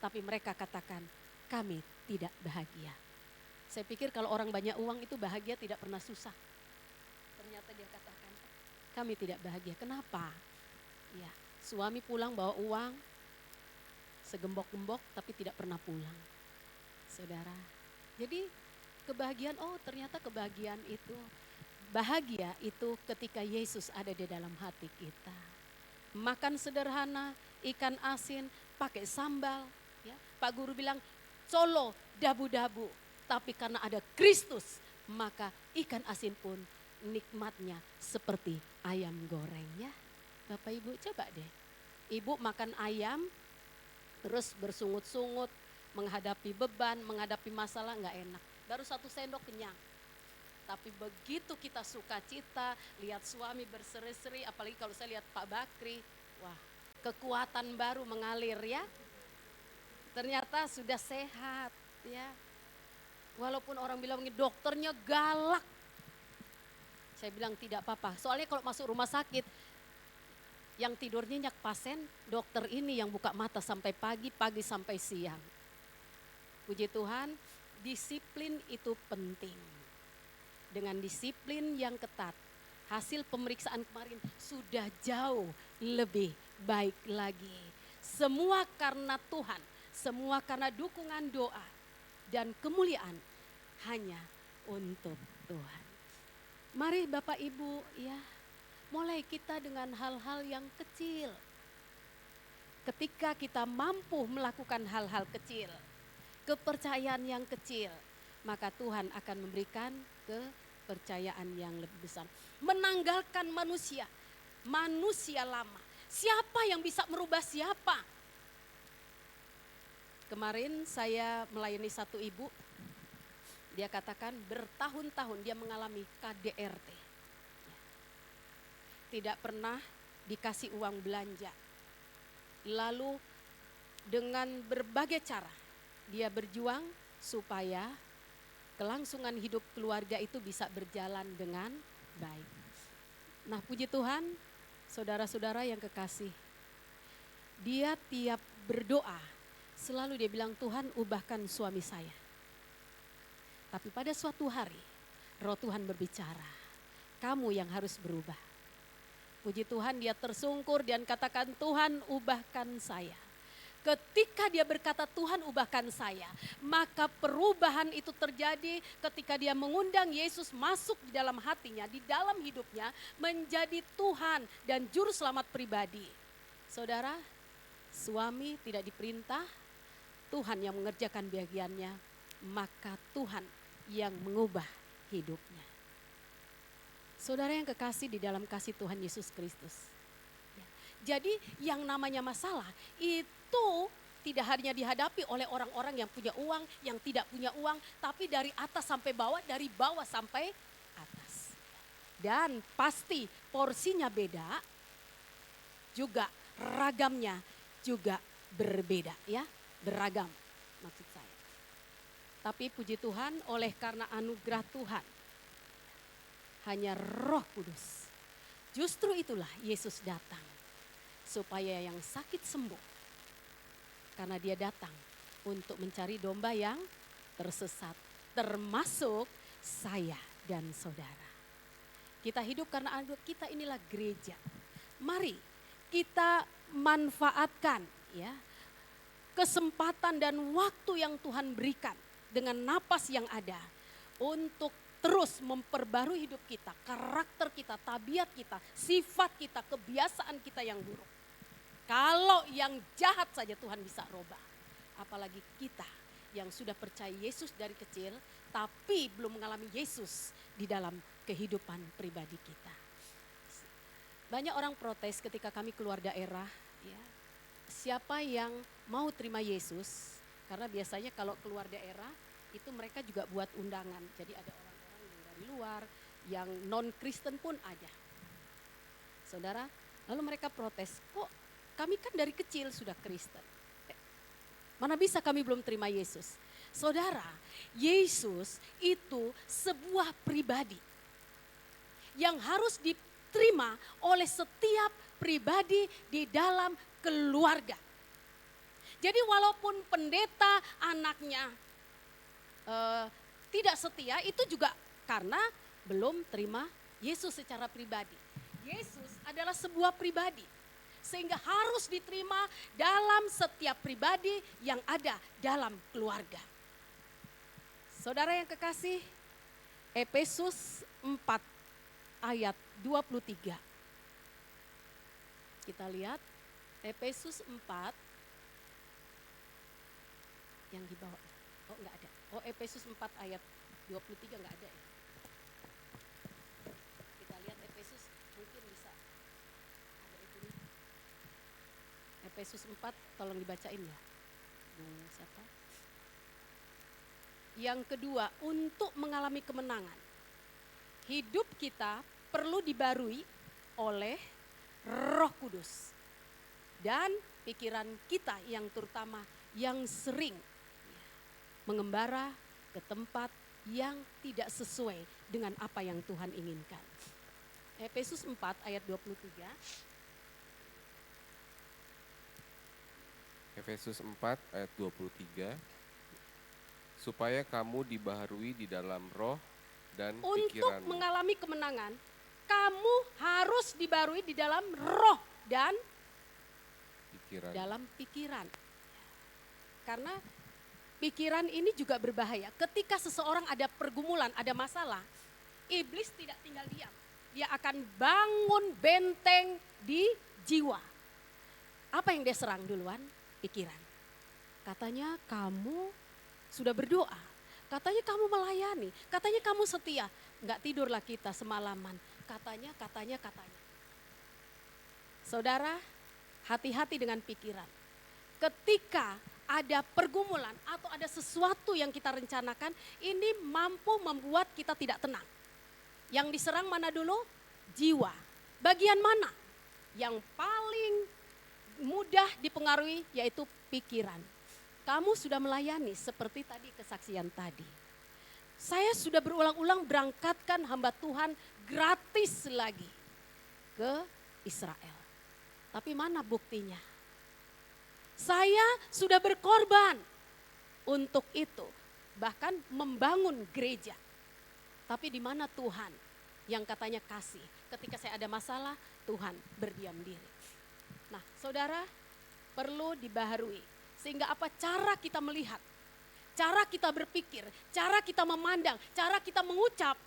Tapi mereka katakan kami tidak bahagia. Saya pikir kalau orang banyak uang itu bahagia tidak pernah susah. Ternyata dia katakan kami tidak bahagia. Kenapa? Ya, suami pulang bawa uang segembok-gembok tapi tidak pernah pulang. Saudara, jadi kebahagiaan, ternyata kebahagiaan itu, bahagia itu ketika Yesus ada di dalam hati kita. Makan sederhana, ikan asin, pakai sambal. Ya, Pak Guru bilang colo dabu-dabu, tapi karena ada Kristus maka ikan asin pun nikmatnya seperti ayam goreng ya. Bapak Ibu coba deh, Ibu makan ayam terus bersungut-sungut, menghadapi beban, menghadapi masalah nggak enak. Baru 1 sendok kenyang. Tapi begitu kita sukacita, lihat suami berseri-seri, apalagi kalau saya lihat Pak Bakri, wah kekuatan baru mengalir ya. Ternyata sudah sehat ya. Walaupun orang bilang dokternya galak. Saya bilang tidak apa-apa, soalnya kalau masuk rumah sakit, yang tidur nyenyak pasien, dokter ini yang buka mata sampai pagi, pagi sampai siang. Puji Tuhan, disiplin itu penting. Dengan disiplin yang ketat, hasil pemeriksaan kemarin sudah jauh lebih baik lagi. Semua karena Tuhan, semua karena dukungan doa dan kemuliaan hanya untuk Tuhan. Mari Bapak Ibu ya, mulai kita dengan hal-hal yang kecil. Ketika kita mampu melakukan hal-hal kecil, kepercayaan yang kecil, maka Tuhan akan memberikan kepercayaan yang lebih besar. Menanggalkan manusia, manusia lama. Siapa yang bisa merubah siapa? Kemarin saya melayani satu ibu, dia katakan bertahun-tahun dia mengalami KDRT. Tidak pernah dikasih uang belanja. Lalu dengan berbagai cara dia berjuang supaya kelangsungan hidup keluarga itu bisa berjalan dengan baik. Nah puji Tuhan, saudara-saudara yang kekasih, dia tiap berdoa selalu dia bilang, Tuhan ubahkan suami saya. Tapi pada suatu hari Roh Tuhan berbicara, kamu yang harus berubah. Puji Tuhan, dia tersungkur dan katakan, Tuhan ubahkan saya. Ketika dia berkata Tuhan ubahkan saya, maka perubahan itu terjadi ketika dia mengundang Yesus masuk di dalam hatinya, di dalam hidupnya, menjadi Tuhan dan juru selamat pribadi. Saudara, suami tidak diperintah, Tuhan yang mengerjakan bagiannya, maka Tuhan yang mengubah hidupnya. Saudara yang kekasih di dalam kasih Tuhan Yesus Kristus. Jadi yang namanya masalah itu tidak hanya dihadapi oleh orang-orang yang punya uang, yang tidak punya uang, tapi dari atas sampai bawah, dari bawah sampai atas. Dan pasti porsinya beda, juga ragamnya juga berbeda ya, beragam maksud saya. Tapi puji Tuhan, oleh karena anugerah Tuhan, hanya Roh Kudus. Justru itulah Yesus datang. Supaya yang sakit sembuh. Karena dia datang untuk mencari domba yang tersesat. Termasuk saya dan saudara. Kita hidup karena kita inilah gereja. Mari kita manfaatkan ya kesempatan dan waktu yang Tuhan berikan dengan napas yang ada untuk terus memperbarui hidup kita, karakter kita, tabiat kita, sifat kita, kebiasaan kita yang buruk. Kalau yang jahat saja Tuhan bisa robah. Apalagi kita yang sudah percaya Yesus dari kecil, tapi belum mengalami Yesus di dalam kehidupan pribadi kita. Banyak orang protes ketika kami keluar daerah. Ya, siapa yang mau terima Yesus? Karena biasanya kalau keluar daerah itu mereka juga buat undangan. Jadi ada orang-orang yang dari luar, yang non-Kristen pun ada. Saudara, lalu mereka protes, kok kami kan dari kecil sudah Kristen. Mana bisa kami belum terima Yesus? Saudara, Yesus itu sebuah pribadi yang harus diterima oleh setiap pribadi di dalam keluarga. Jadi walaupun pendeta anaknya tidak setia, itu juga karena belum terima Yesus secara pribadi. Yesus adalah sebuah pribadi. Sehingga harus diterima dalam setiap pribadi yang ada dalam keluarga. Saudara yang kekasih, Efesus 4 ayat 23. Kita lihat Efesus 4 yang di bawah. Oh enggak ada. Oh Efesus 4 ayat 23 enggak ada ya. Kita lihat Efesus mungkin bisa. Efesus 4 tolong dibacain ya. Siapa? Yang kedua, untuk mengalami kemenangan. hidup kita perlu dibarui oleh Roh Kudus. Dan pikiran kita yang terutama yang sering mengembara ke tempat yang tidak sesuai dengan apa yang Tuhan inginkan. Efesus 4 ayat 23. Efesus 4 ayat 23. Supaya kamu dibaharui di dalam roh dan Untuk pikiranmu. mengalami kemenangan, kamu harus dibarui di dalam roh dan dalam pikiran. Karena pikiran ini juga berbahaya. Ketika seseorang ada pergumulan, ada masalah, iblis tidak tinggal diam. Dia akan bangun benteng di jiwa. Apa yang dia serang duluan? Pikiran. Katanya kamu sudah berdoa. Katanya kamu melayani. Katanya kamu setia. Enggak tidurlah kita semalaman. Katanya. Saudara, hati-hati dengan pikiran. Ketika ada pergumulan atau ada sesuatu yang kita rencanakan, ini mampu membuat kita tidak tenang. Yang diserang mana dulu? Jiwa. Bagian mana? Yang paling mudah dipengaruhi yaitu pikiran. Kamu sudah melayani seperti tadi kesaksian tadi. Saya sudah berulang-ulang berangkatkan hamba Tuhan gratis lagi ke Israel. Tapi mana buktinya? Saya sudah berkorban untuk itu. Bahkan membangun gereja. Tapi di mana Tuhan yang katanya kasih? Ketika saya ada masalah, Tuhan berdiam diri. Nah, saudara, perlu dibaharui. Sehingga apa cara kita melihat, cara kita berpikir, cara kita memandang, cara kita mengucap,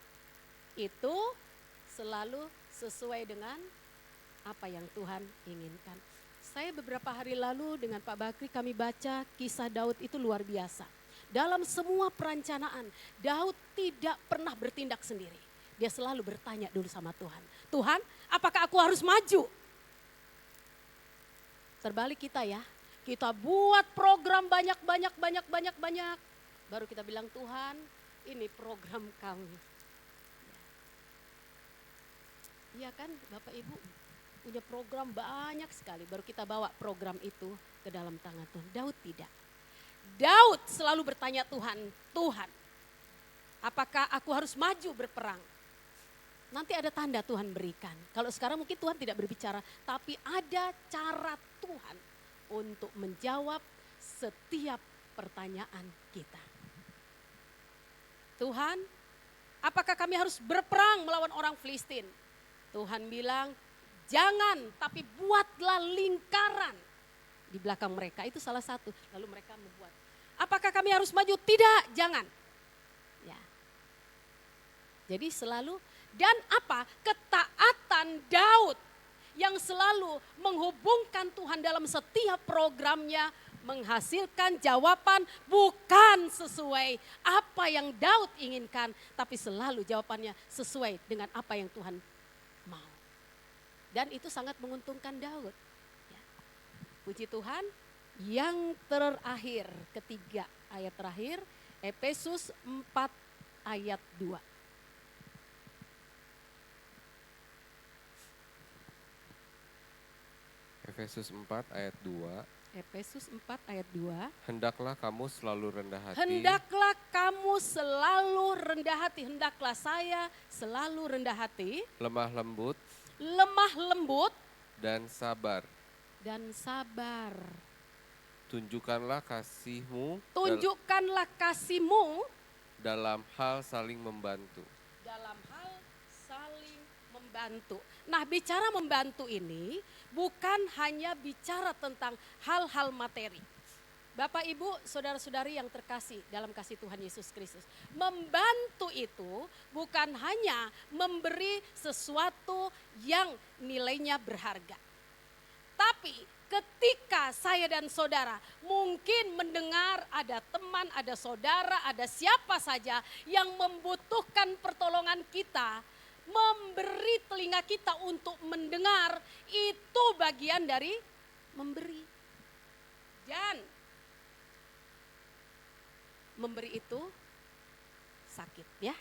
itu selalu sesuai dengan apa yang Tuhan inginkan. Saya beberapa hari lalu dengan Pak Bakri kami baca kisah Daud itu luar biasa. Dalam semua perencanaan, Daud tidak pernah bertindak sendiri. Dia selalu bertanya dulu sama Tuhan. Tuhan, apakah aku harus maju? Terbalik kita ya, kita buat program banyak. Baru kita bilang Tuhan, ini program kami. Iya kan Bapak Ibu, punya program banyak sekali. Baru kita bawa program itu ke dalam tangan Tuhan. Daud tidak. Daud selalu bertanya Tuhan, apakah aku harus maju berperang? Nanti ada tanda Tuhan berikan. Kalau sekarang mungkin Tuhan tidak berbicara, tapi ada cara Tuhan untuk menjawab setiap pertanyaan kita. Tuhan, apakah kami harus berperang melawan orang Filistin? Tuhan bilang, jangan, tapi buatlah lingkaran di belakang mereka. Itu salah satu. Lalu mereka membuat. Apakah kami harus maju? Tidak, jangan. Ya. Jadi selalu, dan apa? Ketaatan Daud yang selalu menghubungkan Tuhan dalam setiap programnya, menghasilkan jawaban bukan sesuai apa yang Daud inginkan, tapi selalu jawabannya sesuai dengan apa yang Tuhan mau. Dan itu sangat menguntungkan Daud. Ya. Puji Tuhan. Yang terakhir, ketiga ayat terakhir, Efesus 4 ayat 2. Efesus 4 ayat 2. Efesus 4 ayat 2. Hendaklah kamu selalu rendah hati. Hendaklah kamu selalu rendah hati. Hendaklah saya selalu rendah hati. Lemah lembut. Lemah lembut. Dan sabar. Dan sabar. Tunjukkanlah kasihmu. Tunjukkanlah kasihmu. Dalam hal saling membantu. Dalam hal saling membantu. Nah, bicara membantu ini bukan hanya bicara tentang hal-hal materi. Bapak, Ibu, saudara-saudari yang terkasih dalam kasih Tuhan Yesus Kristus. Membantu itu bukan hanya memberi sesuatu yang nilainya berharga. Tapi ketika saya dan saudara mungkin mendengar ada teman, ada saudara, ada siapa saja yang membutuhkan pertolongan kita, memberi telinga kita untuk mendengar, itu bagian dari memberi. Dan memberi itu sakit ya.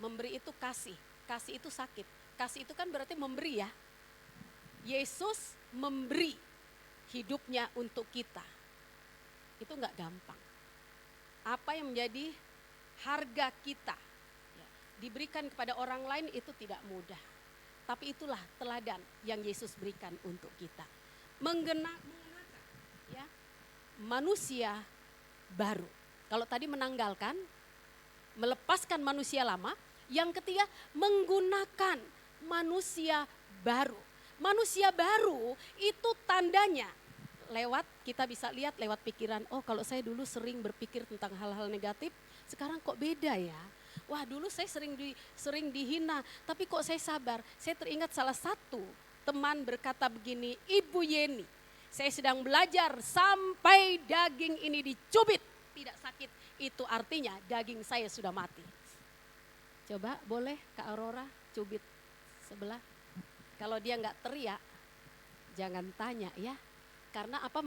Memberi itu kasih, kasih itu sakit. Kasih itu kan berarti memberi ya. Yesus memberi hidupnya untuk kita. Itu enggak gampang. Apa yang menjadi harga kita ya, diberikan kepada orang lain itu tidak mudah. Tapi itulah teladan yang Yesus berikan untuk kita. Mengenakan ya, manusia baru. Kalau tadi menanggalkan, melepaskan manusia lama. Yang ketiga, menggunakan manusia baru. Manusia baru itu tandanya lewat, kita bisa lihat lewat pikiran, oh kalau saya dulu sering berpikir tentang hal-hal negatif, sekarang kok beda ya. Wah dulu saya sering dihina, tapi kok saya sabar. Saya teringat salah satu teman berkata begini, Ibu Yeni, saya sedang belajar sampai daging ini dicubit, tidak sakit. Itu artinya daging saya sudah mati. Coba boleh Kak Aurora cubit sebelah. Kalau dia enggak teriak, jangan tanya ya. Karena apa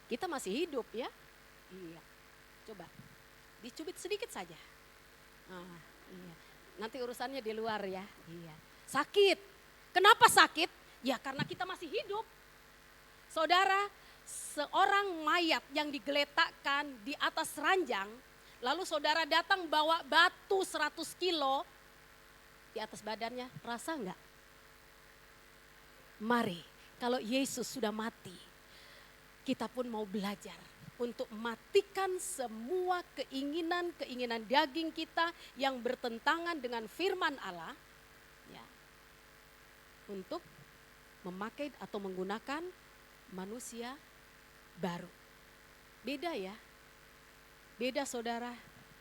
kita masih hidup ya. Iya. Coba dicubit sedikit saja. Nah, iya. Nanti urusannya di luar ya. Iya. Sakit. Kenapa sakit? Ya karena kita masih hidup. Saudara, seorang mayat yang digeletakkan di atas ranjang, lalu saudara datang bawa batu 100 kilo di atas badannya, rasa enggak? Mari, kalau Yesus sudah mati, kita pun mau belajar untuk matikan semua keinginan daging kita yang bertentangan dengan firman Allah, ya, untuk memakai atau menggunakan manusia baru. Beda ya, beda saudara,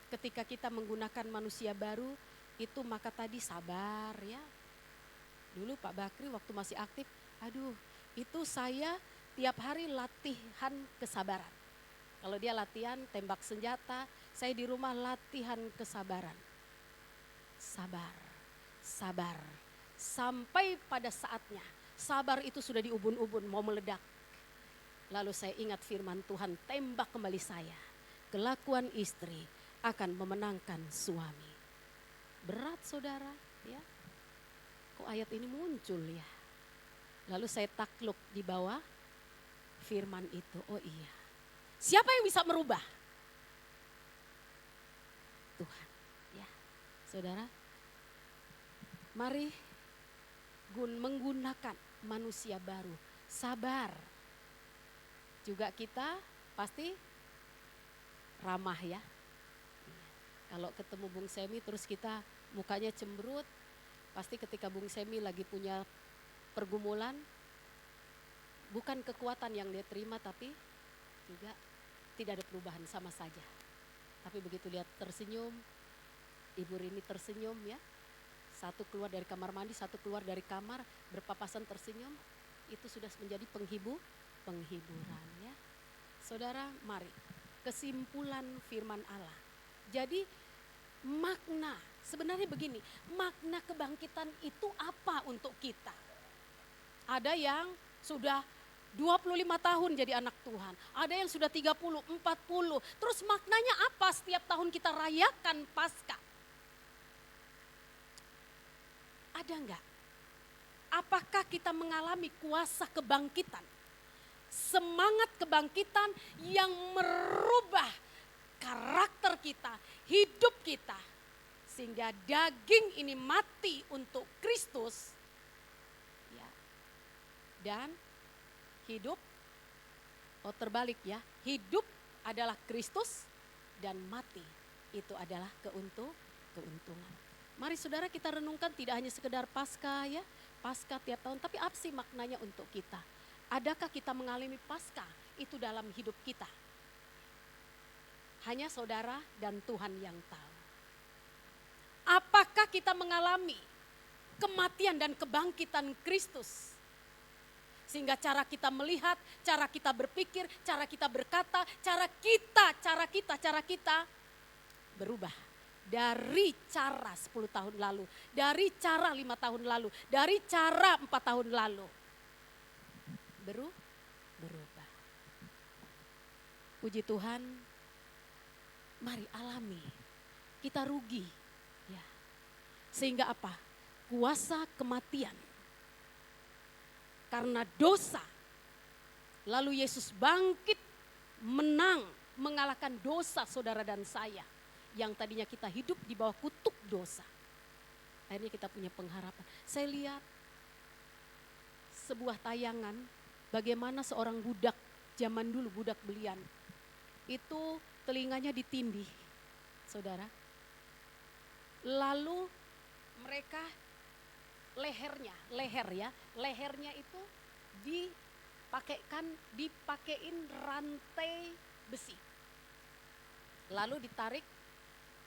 ketika kita menggunakan manusia baru itu maka tadi sabar ya. Dulu Pak Bakri waktu masih aktif, aduh itu saya tiap hari latihan kesabaran. Kalau dia latihan tembak senjata, saya di rumah latihan kesabaran. Sabar, sabar, sampai pada saatnya sabar itu sudah di ubun-ubun mau meledak. Lalu saya ingat firman Tuhan, tembak kembali saya. Kelakuan istri akan memenangkan suami. Berat saudara ya. Kok ayat ini muncul ya. Lalu saya takluk di bawah firman itu. Oh iya. Siapa yang bisa merubah? Tuhan. Ya. Saudara. Mari menggunakan manusia baru. Sabar. Juga kita pasti ramah ya. Kalau ketemu Bung Semi terus kita mukanya cemberut, pasti ketika Bung Semi lagi punya pergumulan, bukan kekuatan yang dia terima tapi juga tidak ada perubahan sama saja. Tapi begitu lihat tersenyum, Ibu Rini tersenyum ya, satu keluar dari kamar mandi, satu keluar dari kamar, berpapasan tersenyum, itu sudah menjadi penghiburan ya. Saudara, mari kesimpulan firman Allah. Jadi makna, sebenarnya begini, makna kebangkitan itu apa untuk kita? Ada yang sudah 25 tahun jadi anak Tuhan, ada yang sudah 30, 40. Terus maknanya apa setiap tahun kita rayakan Paskah? Ada enggak? Apakah kita mengalami kuasa kebangkitan? Semangat kebangkitan yang merubah karakter kita, hidup kita. Sehingga daging ini mati untuk Kristus. Ya. Dan hidup, oh terbalik ya, hidup adalah Kristus dan mati itu adalah keuntungan. Mari saudara kita renungkan tidak hanya sekedar Paskah ya, Paskah tiap tahun, tapi apa sih maknanya untuk kita? Adakah kita mengalami Paskah itu dalam hidup kita? Hanya saudara dan Tuhan yang tahu. Apakah kita mengalami kematian dan kebangkitan Kristus? Sehingga cara kita melihat, cara kita berpikir, cara kita berkata, cara kita berubah. Dari cara 10 tahun lalu, dari cara 5 tahun lalu, dari cara 4 tahun lalu. Berubah. Puji Tuhan, mari alami. Kita rugi, ya. Sehingga apa? Kuasa kematian karena dosa. Lalu Yesus bangkit, menang, mengalahkan dosa saudara dan saya. Yang tadinya kita hidup di bawah kutuk dosa. Akhirnya kita punya pengharapan. Saya lihat sebuah tayangan bagaimana seorang budak zaman dulu, budak belian. Itu telinganya ditindih, saudara. Lalu mereka lehernya itu dipakein rantai besi. Lalu ditarik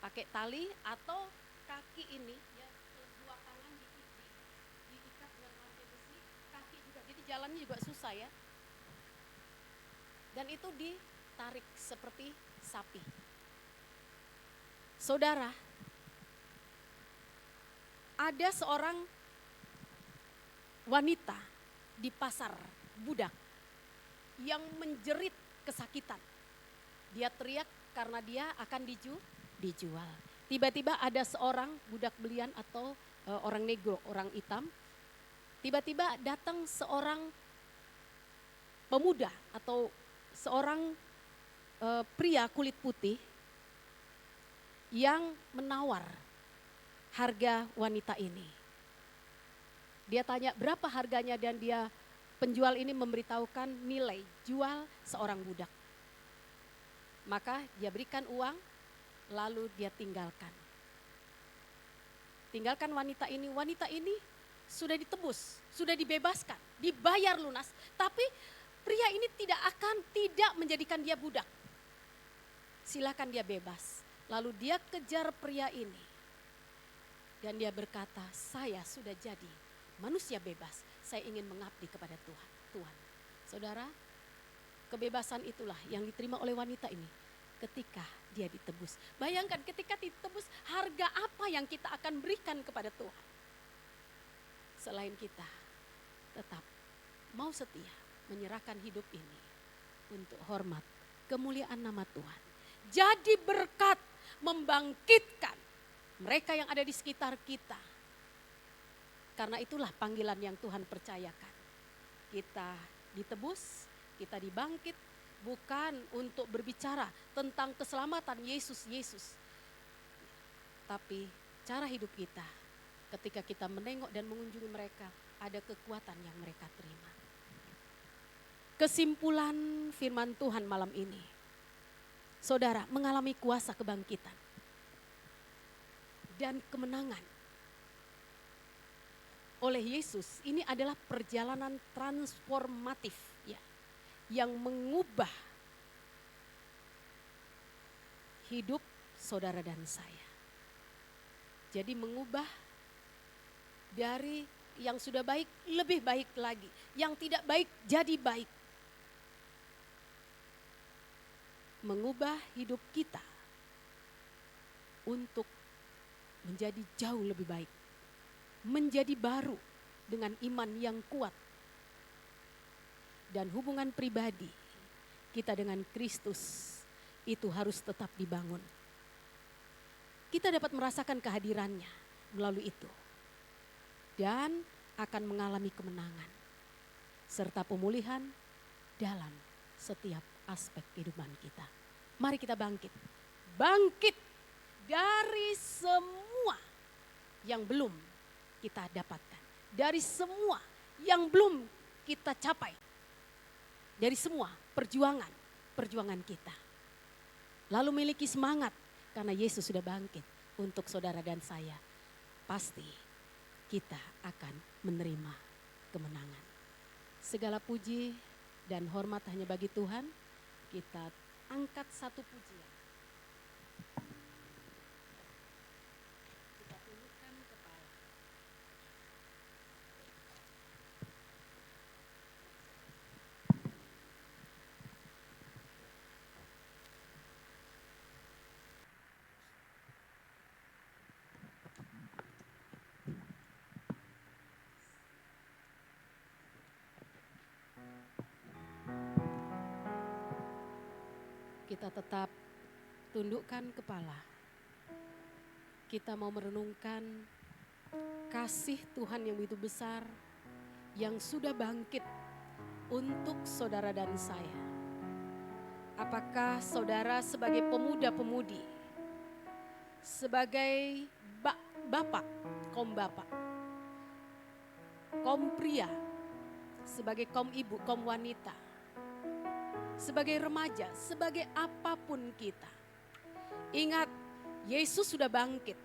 pakai tali atau kaki ini ya, dua tangan diikat dengan rantai besi, kaki juga. Jadi jalannya juga susah ya. Dan itu ditarik seperti sapi. Saudara, ada seorang wanita di pasar budak yang menjerit kesakitan. Dia teriak karena dia akan dijual. Tiba-tiba ada seorang budak belian atau orang negro, orang hitam. Tiba-tiba datang seorang pemuda atau seorang pria kulit putih yang menawar harga wanita ini. Dia tanya berapa harganya dan penjual ini memberitahukan nilai jual seorang budak. Maka dia berikan uang, lalu dia tinggalkan. Tinggalkan wanita ini sudah ditebus, sudah dibebaskan, dibayar lunas. Tapi pria ini tidak menjadikan dia budak. Silakan dia bebas. Lalu dia kejar pria ini. Dan dia berkata, saya sudah jadi manusia bebas. Saya ingin mengabdi kepada Tuhan. Saudara, kebebasan itulah yang diterima oleh wanita ini ketika dia ditebus. Bayangkan ketika ditebus, harga apa yang kita akan berikan kepada Tuhan. Selain kita tetap mau setia menyerahkan hidup ini untuk hormat kemuliaan nama Tuhan. Jadi berkat membangkitkan mereka yang ada di sekitar kita. Karena itulah panggilan yang Tuhan percayakan. Kita ditebus, kita dibangkit, bukan untuk berbicara tentang keselamatan Yesus. Tapi cara hidup kita ketika kita menengok dan mengunjungi mereka, ada kekuatan yang mereka terima. Kesimpulan firman Tuhan malam ini. Saudara mengalami kuasa kebangkitan dan kemenangan oleh Yesus. Ini adalah perjalanan transformatif ya, yang mengubah hidup saudara dan saya. Jadi mengubah dari yang sudah baik lebih baik lagi, yang tidak baik jadi baik. Mengubah hidup kita untuk menjadi jauh lebih baik. Menjadi baru dengan iman yang kuat. Dan hubungan pribadi kita dengan Kristus itu harus tetap dibangun. Kita dapat merasakan kehadirannya melalui itu. Dan akan mengalami kemenangan. Serta pemulihan dalam setiap aspek kehidupan kita. Mari kita bangkit. Bangkit dari semua yang belum kita dapatkan. Dari semua yang belum kita capai. Dari semua perjuangan kita. Lalu miliki semangat karena Yesus sudah bangkit untuk saudara dan saya. Pasti kita akan menerima kemenangan. Segala puji dan hormat hanya bagi Tuhan. Kita angkat satu pujian. Kita tundukkan kepala. Kita tetap tundukkan kepala. Kita mau merenungkan kasih Tuhan yang begitu besar yang sudah bangkit untuk saudara dan saya. Apakah saudara sebagai pemuda-pemudi, sebagai bapak, kaum bapak, kaum pria, sebagai kaum ibu, kaum wanita, sebagai remaja, sebagai apapun kita. Ingat, Yesus sudah bangkit.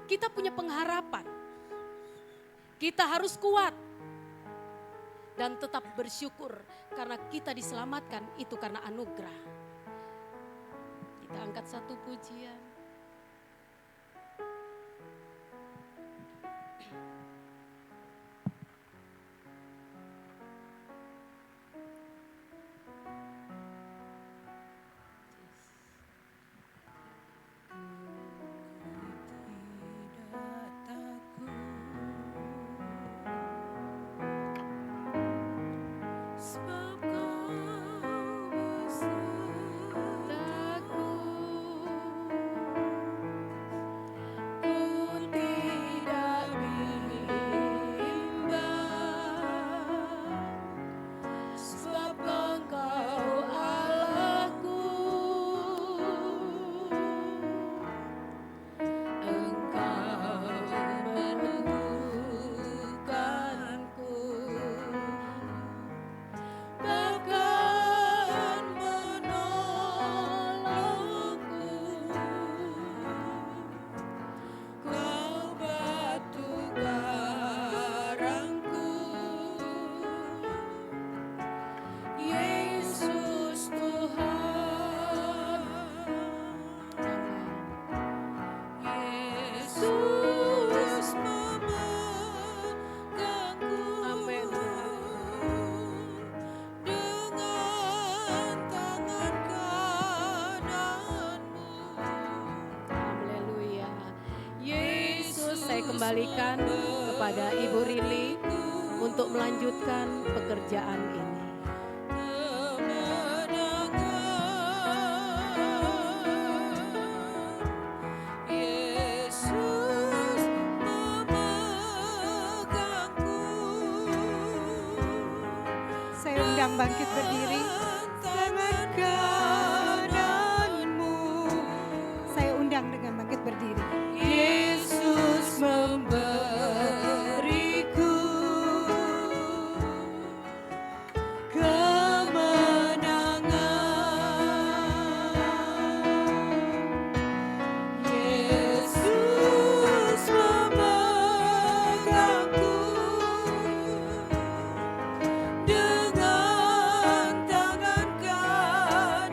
Kita punya pengharapan. Kita harus kuat dan tetap bersyukur karena kita diselamatkan itu karena anugerah. Kita angkat satu pujian. Kembalikan kepada Ibu Rili untuk melanjutkan pekerjaan ini. Saya undang bangkit berdiri. Dengan kananmu. Saya undang dengan bangkit berdiri. Yesus memberiku kemenangan. Yesus memegangku dengan tangan kanan.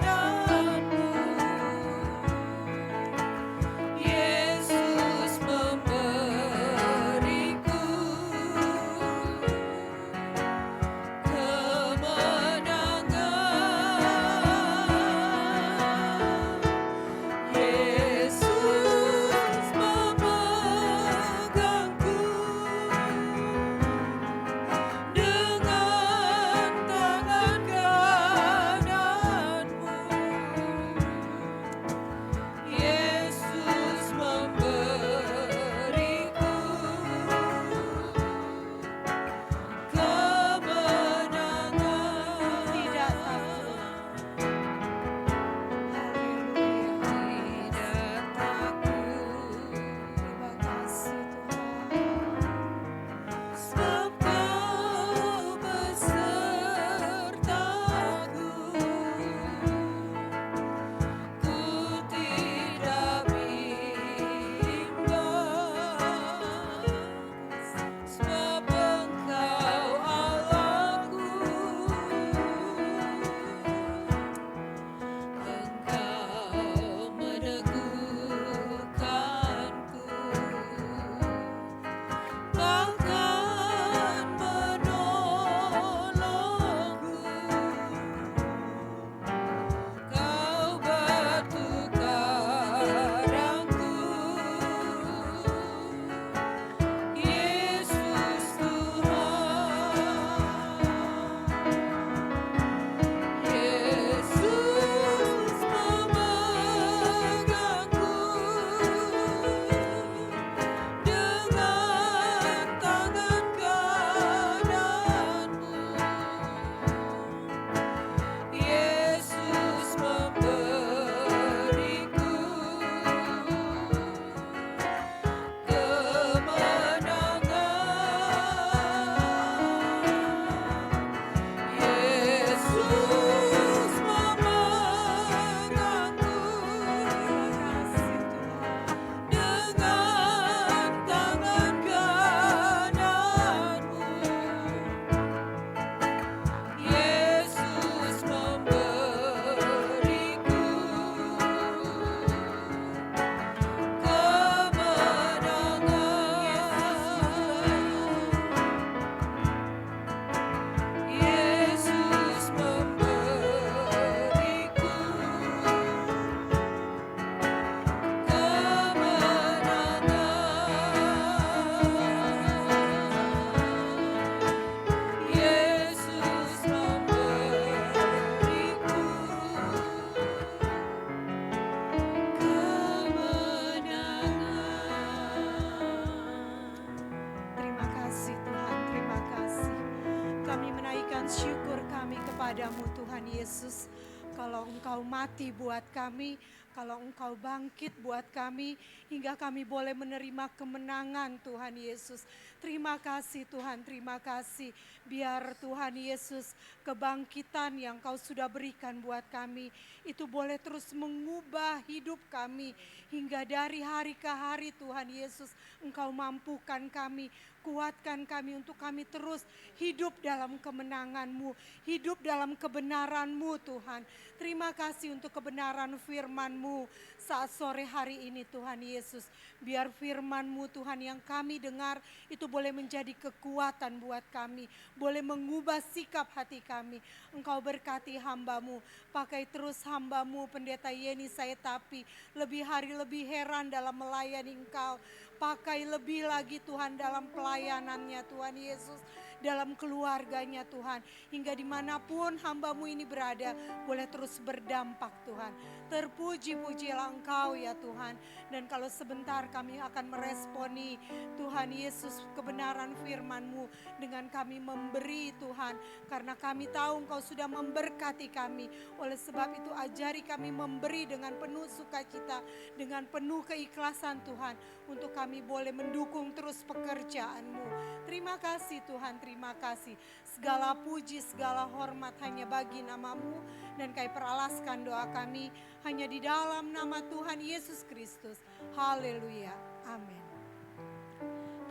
Pujian syukur kami kepadamu Tuhan Yesus. Kalau Engkau mati buat kami, kalau Engkau bangkit buat kami, hingga kami boleh menerima kemenangan Tuhan Yesus. Terima kasih Tuhan, terima kasih. Biar Tuhan Yesus kebangkitan yang Kau sudah berikan buat kami, itu boleh terus mengubah hidup kami. Hingga dari hari ke hari Tuhan Yesus, Engkau mampukan kami, kuatkan kami untuk kami terus hidup dalam kemenangan-Mu, hidup dalam kebenaran-Mu Tuhan. Terima kasih untuk kebenaran firman-Mu saat sore hari ini Tuhan Yesus. Biar firman-Mu Tuhan yang kami dengar itu boleh menjadi kekuatan buat kami, boleh mengubah sikap hati kami. Engkau berkati hamba-Mu, pakai terus hamba-Mu Pendeta Yeni Sayetapi, lebih hari lebih heran dalam melayani Engkau. Pakai lebih lagi Tuhan dalam pelayanannya Tuhan Yesus, dalam keluarganya Tuhan. Hingga dimanapun hamba-Mu ini berada, boleh terus berdampak Tuhan. Terpuji-pujilah Engkau ya Tuhan. Dan kalau sebentar kami akan meresponi Tuhan Yesus kebenaran firman-Mu dengan kami memberi Tuhan. Karena kami tahu Engkau sudah memberkati kami. Oleh sebab itu ajari kami memberi dengan penuh sukacita, dengan penuh keikhlasan Tuhan. Untuk kami boleh mendukung terus pekerjaan-Mu. Terima kasih Tuhan, terima kasih. Segala puji, segala hormat hanya bagi nama-Mu. Dan kami peralaskan doa kami hanya di dalam nama Tuhan Yesus Kristus. Haleluya, amin.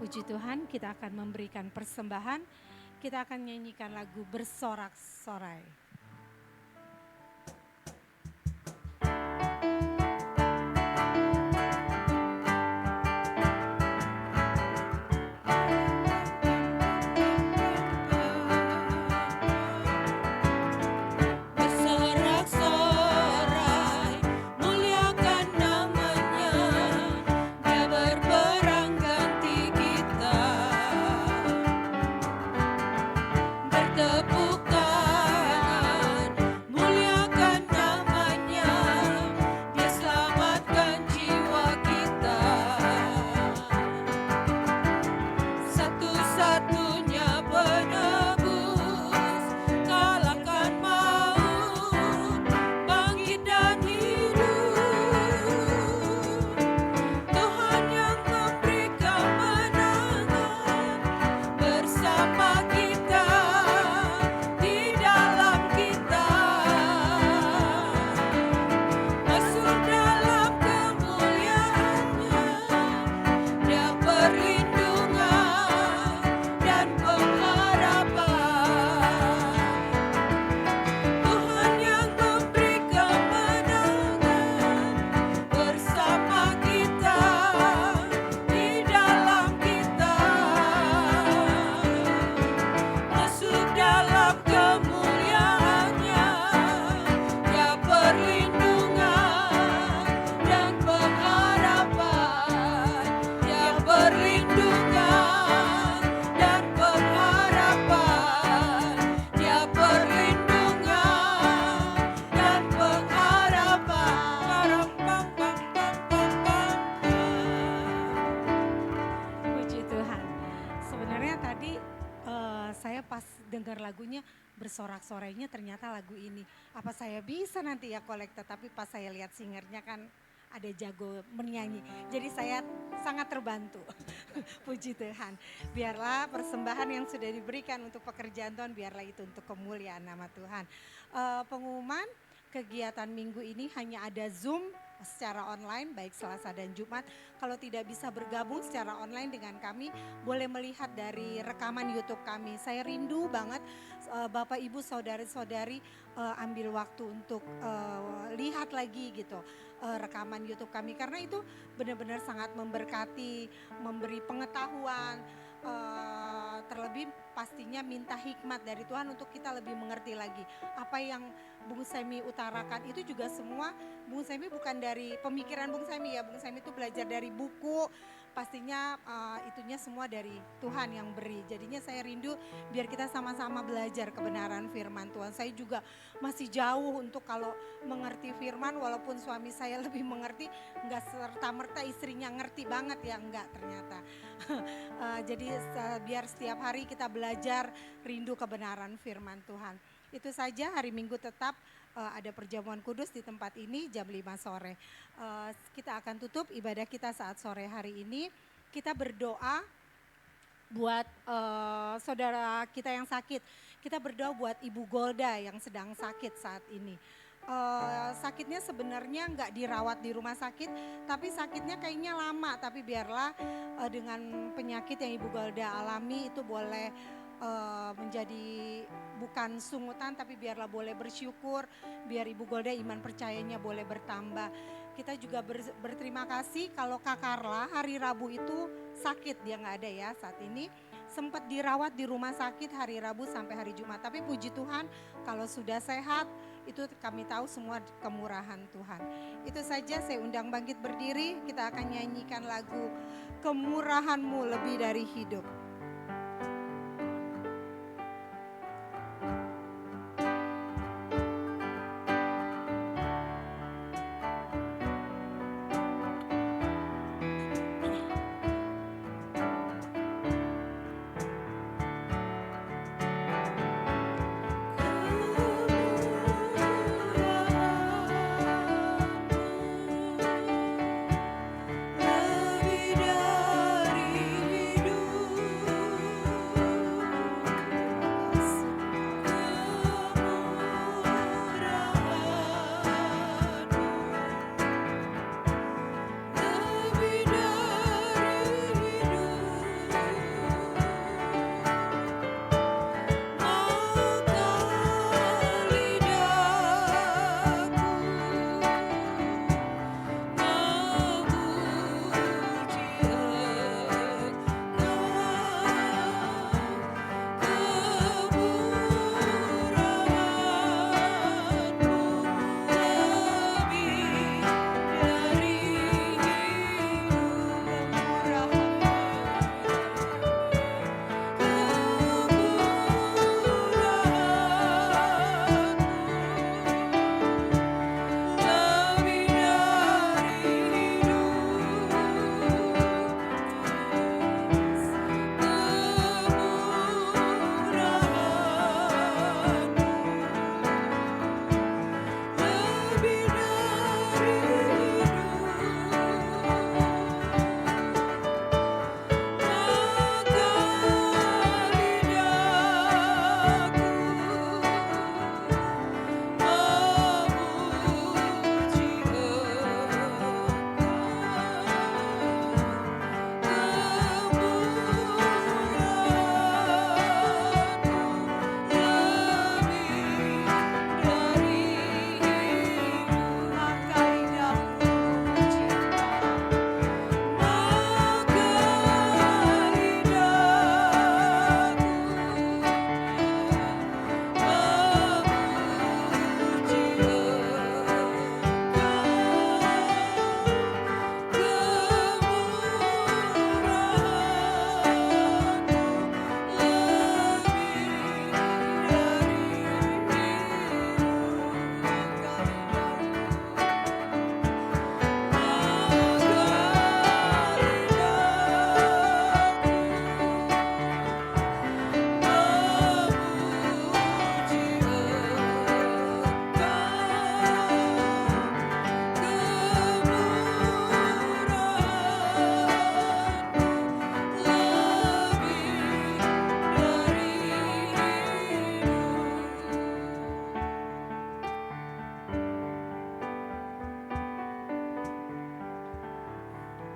Puji Tuhan, kita akan memberikan persembahan. Kita akan nyanyikan lagu Bersorak-sorai. Lagunya bersorak-sorainya ternyata lagu ini. Apa saya bisa nanti ya kolekta, tapi pas saya lihat singernya kan ada jago menyanyi. Jadi saya sangat terbantu. Puji Tuhan. Biarlah persembahan yang sudah diberikan untuk pekerjaan Tuhan, biarlah itu untuk kemuliaan nama Tuhan. Pengumuman kegiatan minggu ini hanya ada Zoom secara online baik Selasa dan Jumat. Kalau tidak bisa bergabung secara online dengan kami, boleh melihat dari rekaman YouTube kami. Saya rindu banget Bapak Ibu saudari-saudari ambil waktu untuk lihat lagi gitu rekaman YouTube kami, karena itu benar-benar sangat memberkati, memberi pengetahuan, terlebih pastinya minta hikmat dari Tuhan untuk kita lebih mengerti lagi apa yang Bung Semi utarakan. Itu juga semua Bung Semi bukan dari pemikiran Bung Semi ya, Bung Semi itu belajar dari buku, pastinya itunya semua dari Tuhan yang beri. Jadinya saya rindu biar kita sama-sama belajar kebenaran firman Tuhan. Saya juga masih jauh untuk kalau mengerti firman, walaupun suami saya lebih mengerti, enggak serta-merta istrinya ngerti banget ya, enggak ternyata. Jadi biar setiap hari kita belajar rindu kebenaran firman Tuhan. Itu saja, hari Minggu tetap ada perjamuan kudus di tempat ini jam 5 sore. Kita akan tutup ibadah kita saat sore hari ini. Kita berdoa buat saudara kita yang sakit. Kita berdoa buat Ibu Golda yang sedang sakit saat ini. Sakitnya sebenarnya nggak dirawat di rumah sakit, tapi sakitnya kayaknya lama. Tapi biarlah dengan penyakit yang Ibu Golda alami itu boleh menjadi bukan sungutan, tapi biarlah boleh bersyukur, biar Ibu Golda iman percayanya boleh bertambah. Kita juga berterima kasih kalau Kak Karla hari Rabu itu sakit, dia nggak ada ya saat ini. Sempat dirawat di rumah sakit hari Rabu sampai hari Jumat. Tapi puji Tuhan kalau sudah sehat, itu kami tahu semua kemurahan Tuhan. Itu saja, saya undang bangkit berdiri, kita akan nyanyikan lagu Kemurahan-Mu Lebih Dari Hidup.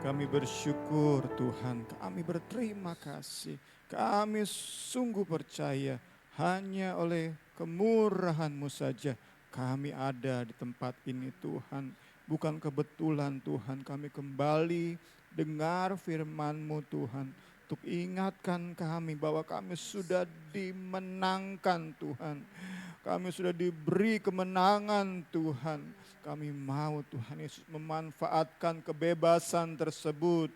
Kami bersyukur Tuhan, kami berterima kasih. Kami sungguh percaya hanya oleh kemurahan-Mu saja kami ada di tempat ini Tuhan. Bukan kebetulan Tuhan, kami kembali dengar firman-Mu Tuhan. Untuk ingatkan kami bahwa kami sudah dimenangkan Tuhan. Kami sudah diberi kemenangan Tuhan. Kami mau Tuhan Yesus memanfaatkan kebebasan tersebut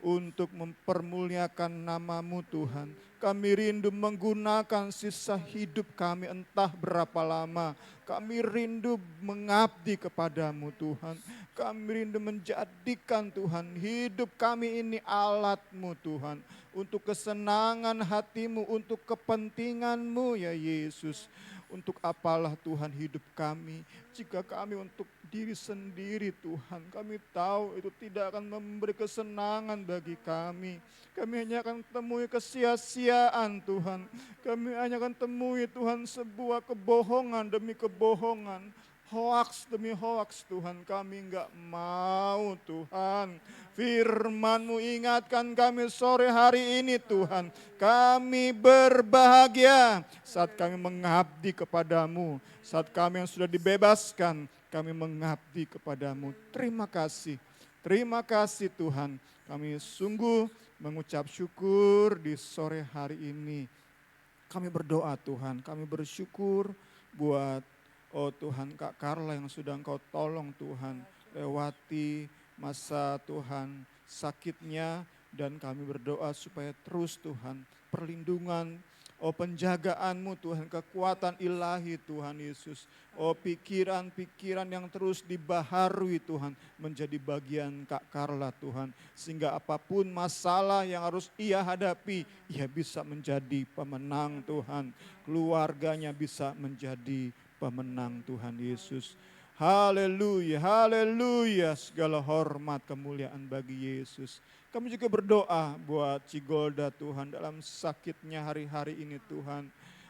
untuk mempermuliakan nama-Mu Tuhan. Kami rindu menggunakan sisa hidup kami entah berapa lama. Kami rindu mengabdi kepada-Mu Tuhan. Kami rindu menjadikan Tuhan hidup kami ini alat-Mu Tuhan. Untuk kesenangan hati-Mu, untuk kepentingan-Mu ya Yesus. Untuk apalah Tuhan hidup kami, jika kami untuk diri sendiri Tuhan, kami tahu itu tidak akan memberi kesenangan bagi kami. Kami hanya akan temui kesia-siaan Tuhan. Kami hanya akan temui Tuhan sebuah kebohongan demi kebohongan. Hoaks demi hoaks Tuhan, kami enggak mau Tuhan. Firman-Mu ingatkan kami sore hari ini Tuhan. Kami berbahagia saat kami mengabdi kepadamu. Saat kami yang sudah dibebaskan, kami mengabdi kepadamu. Terima kasih Tuhan. Kami sungguh mengucap syukur di sore hari ini. Kami berdoa Tuhan, kami bersyukur buat Tuhan, Kak Carla yang sudah Engkau tolong Tuhan, lewati masa Tuhan sakitnya, dan kami berdoa supaya terus Tuhan perlindungan, penjagaan-Mu Tuhan, kekuatan ilahi Tuhan Yesus. Pikiran-pikiran yang terus dibaharui Tuhan menjadi bagian Kak Carla Tuhan. Sehingga apapun masalah yang harus ia hadapi, ia bisa menjadi pemenang Tuhan. Keluarganya bisa menjadi pemenang Tuhan Yesus. Haleluya, haleluya, segala hormat kemuliaan bagi Yesus. Kami juga berdoa buat Cigolda Tuhan dalam sakitnya hari-hari ini Tuhan.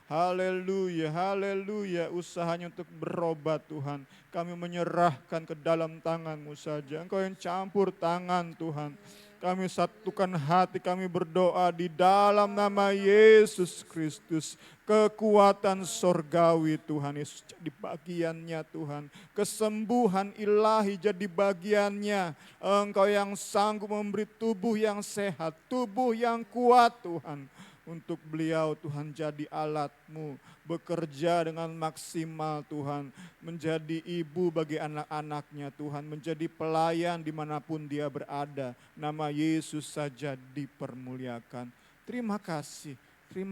Haleluya, haleluya, usahanya untuk berobat Tuhan. Kami menyerahkan ke dalam tangan-Mu saja. Engkau yang campur tangan Tuhan. Kami satukan hati, kami berdoa di dalam nama Yesus Kristus. Kekuatan sorgawi Tuhan Yesus jadi bagiannya Tuhan. Kesembuhan ilahi jadi bagiannya. Engkau yang sanggup memberi tubuh yang sehat, tubuh yang kuat Tuhan. Untuk beliau Tuhan jadi alat-Mu, bekerja dengan maksimal Tuhan, menjadi ibu bagi anak-anaknya Tuhan, menjadi pelayan dimanapun dia berada. Nama Yesus saja dipermuliakan. Terima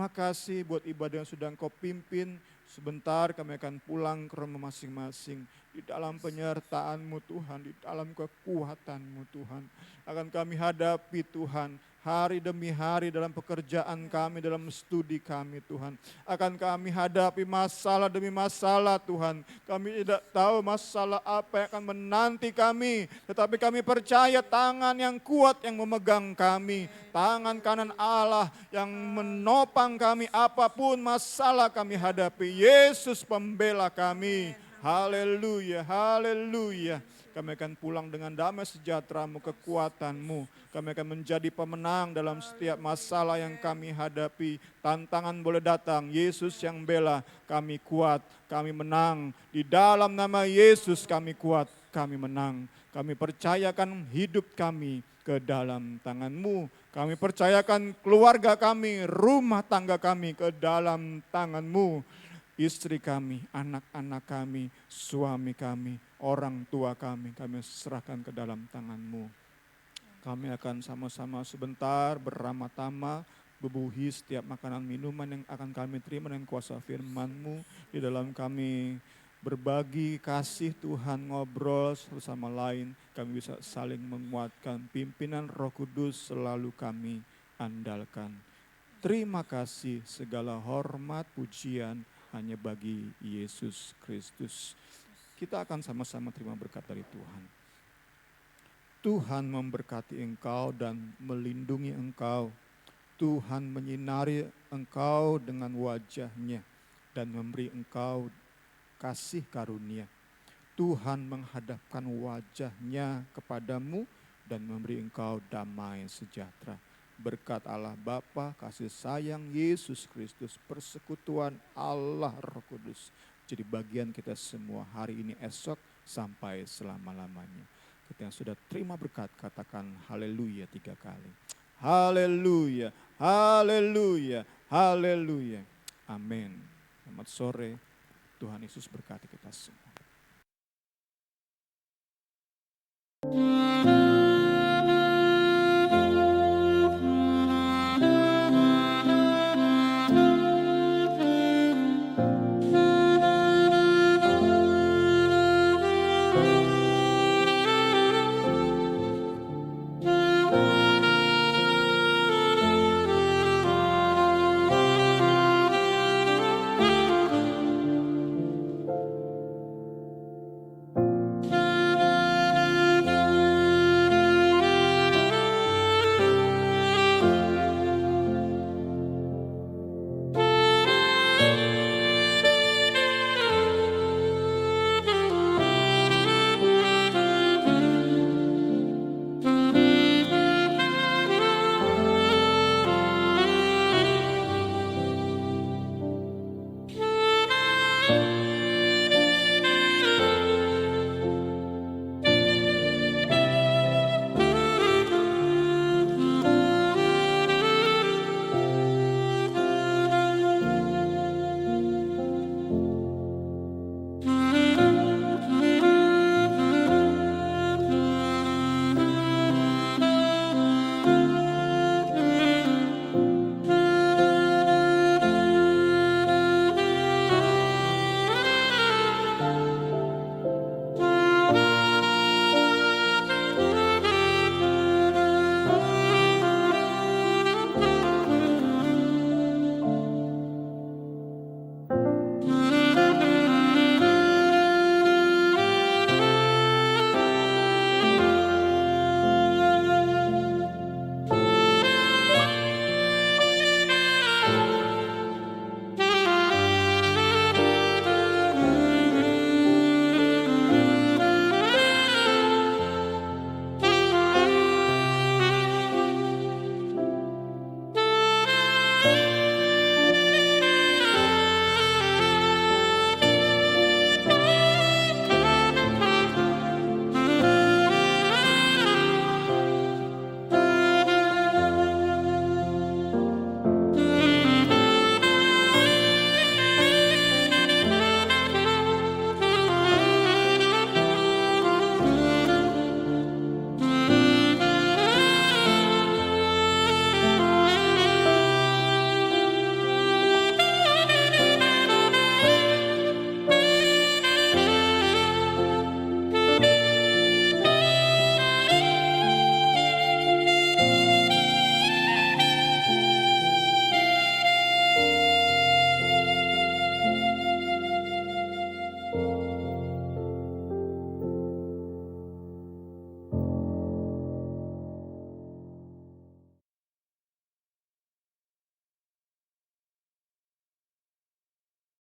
kasih buat ibadah yang sudah Engkau pimpin. Sebentar kami akan pulang ke rumah masing-masing. Di dalam penyertaan-Mu Tuhan, di dalam kekuatan-Mu Tuhan. Akan kami hadapi Tuhan, hari demi hari dalam pekerjaan kami, dalam studi kami Tuhan. Akan kami hadapi masalah demi masalah Tuhan. Kami tidak tahu masalah apa yang akan menanti kami. Tetapi kami percaya tangan yang kuat yang memegang kami. Tangan kanan Allah yang menopang kami apapun masalah kami hadapi. Yesus pembela kami. Haleluya, haleluya. Kami akan pulang dengan damai sejahtera-Mu, kekuatan-Mu. Kami akan menjadi pemenang dalam setiap masalah yang kami hadapi. Tantangan boleh datang, Yesus yang bela. Kami kuat, kami menang. Di dalam nama Yesus kami kuat, kami menang. Kami percayakan hidup kami ke dalam tangan-Mu. Kami percayakan keluarga kami, rumah tangga kami ke dalam tangan-Mu. Istri kami, anak-anak kami, suami kami, orang tua kami serahkan ke dalam tangan-Mu. Kami akan sama-sama sebentar beramah-tamah, bebuhi setiap makanan minuman yang akan kami terima dengan kuasa firman-Mu. Di dalam kami berbagi kasih Tuhan, ngobrol satu sama lain, kami bisa saling menguatkan. Pimpinan Roh Kudus selalu kami andalkan. Terima kasih, segala hormat, pujian hanya bagi Yesus Kristus. Kita akan sama-sama terima berkat dari Tuhan. Tuhan memberkati engkau dan melindungi engkau. Tuhan menyinari engkau dengan wajah-Nya dan memberi engkau kasih karunia. Tuhan menghadapkan wajah-Nya kepadamu dan memberi engkau damai sejahtera. Berkat Allah Bapa, kasih sayang Yesus Kristus, persekutuan Allah Roh Kudus jadi bagian kita semua hari ini, esok, sampai selama-lamanya. Kita yang sudah terima berkat, katakan haleluya 3 kali. Haleluya, haleluya, haleluya. Amin. Selamat sore, Tuhan Yesus berkati kita semua.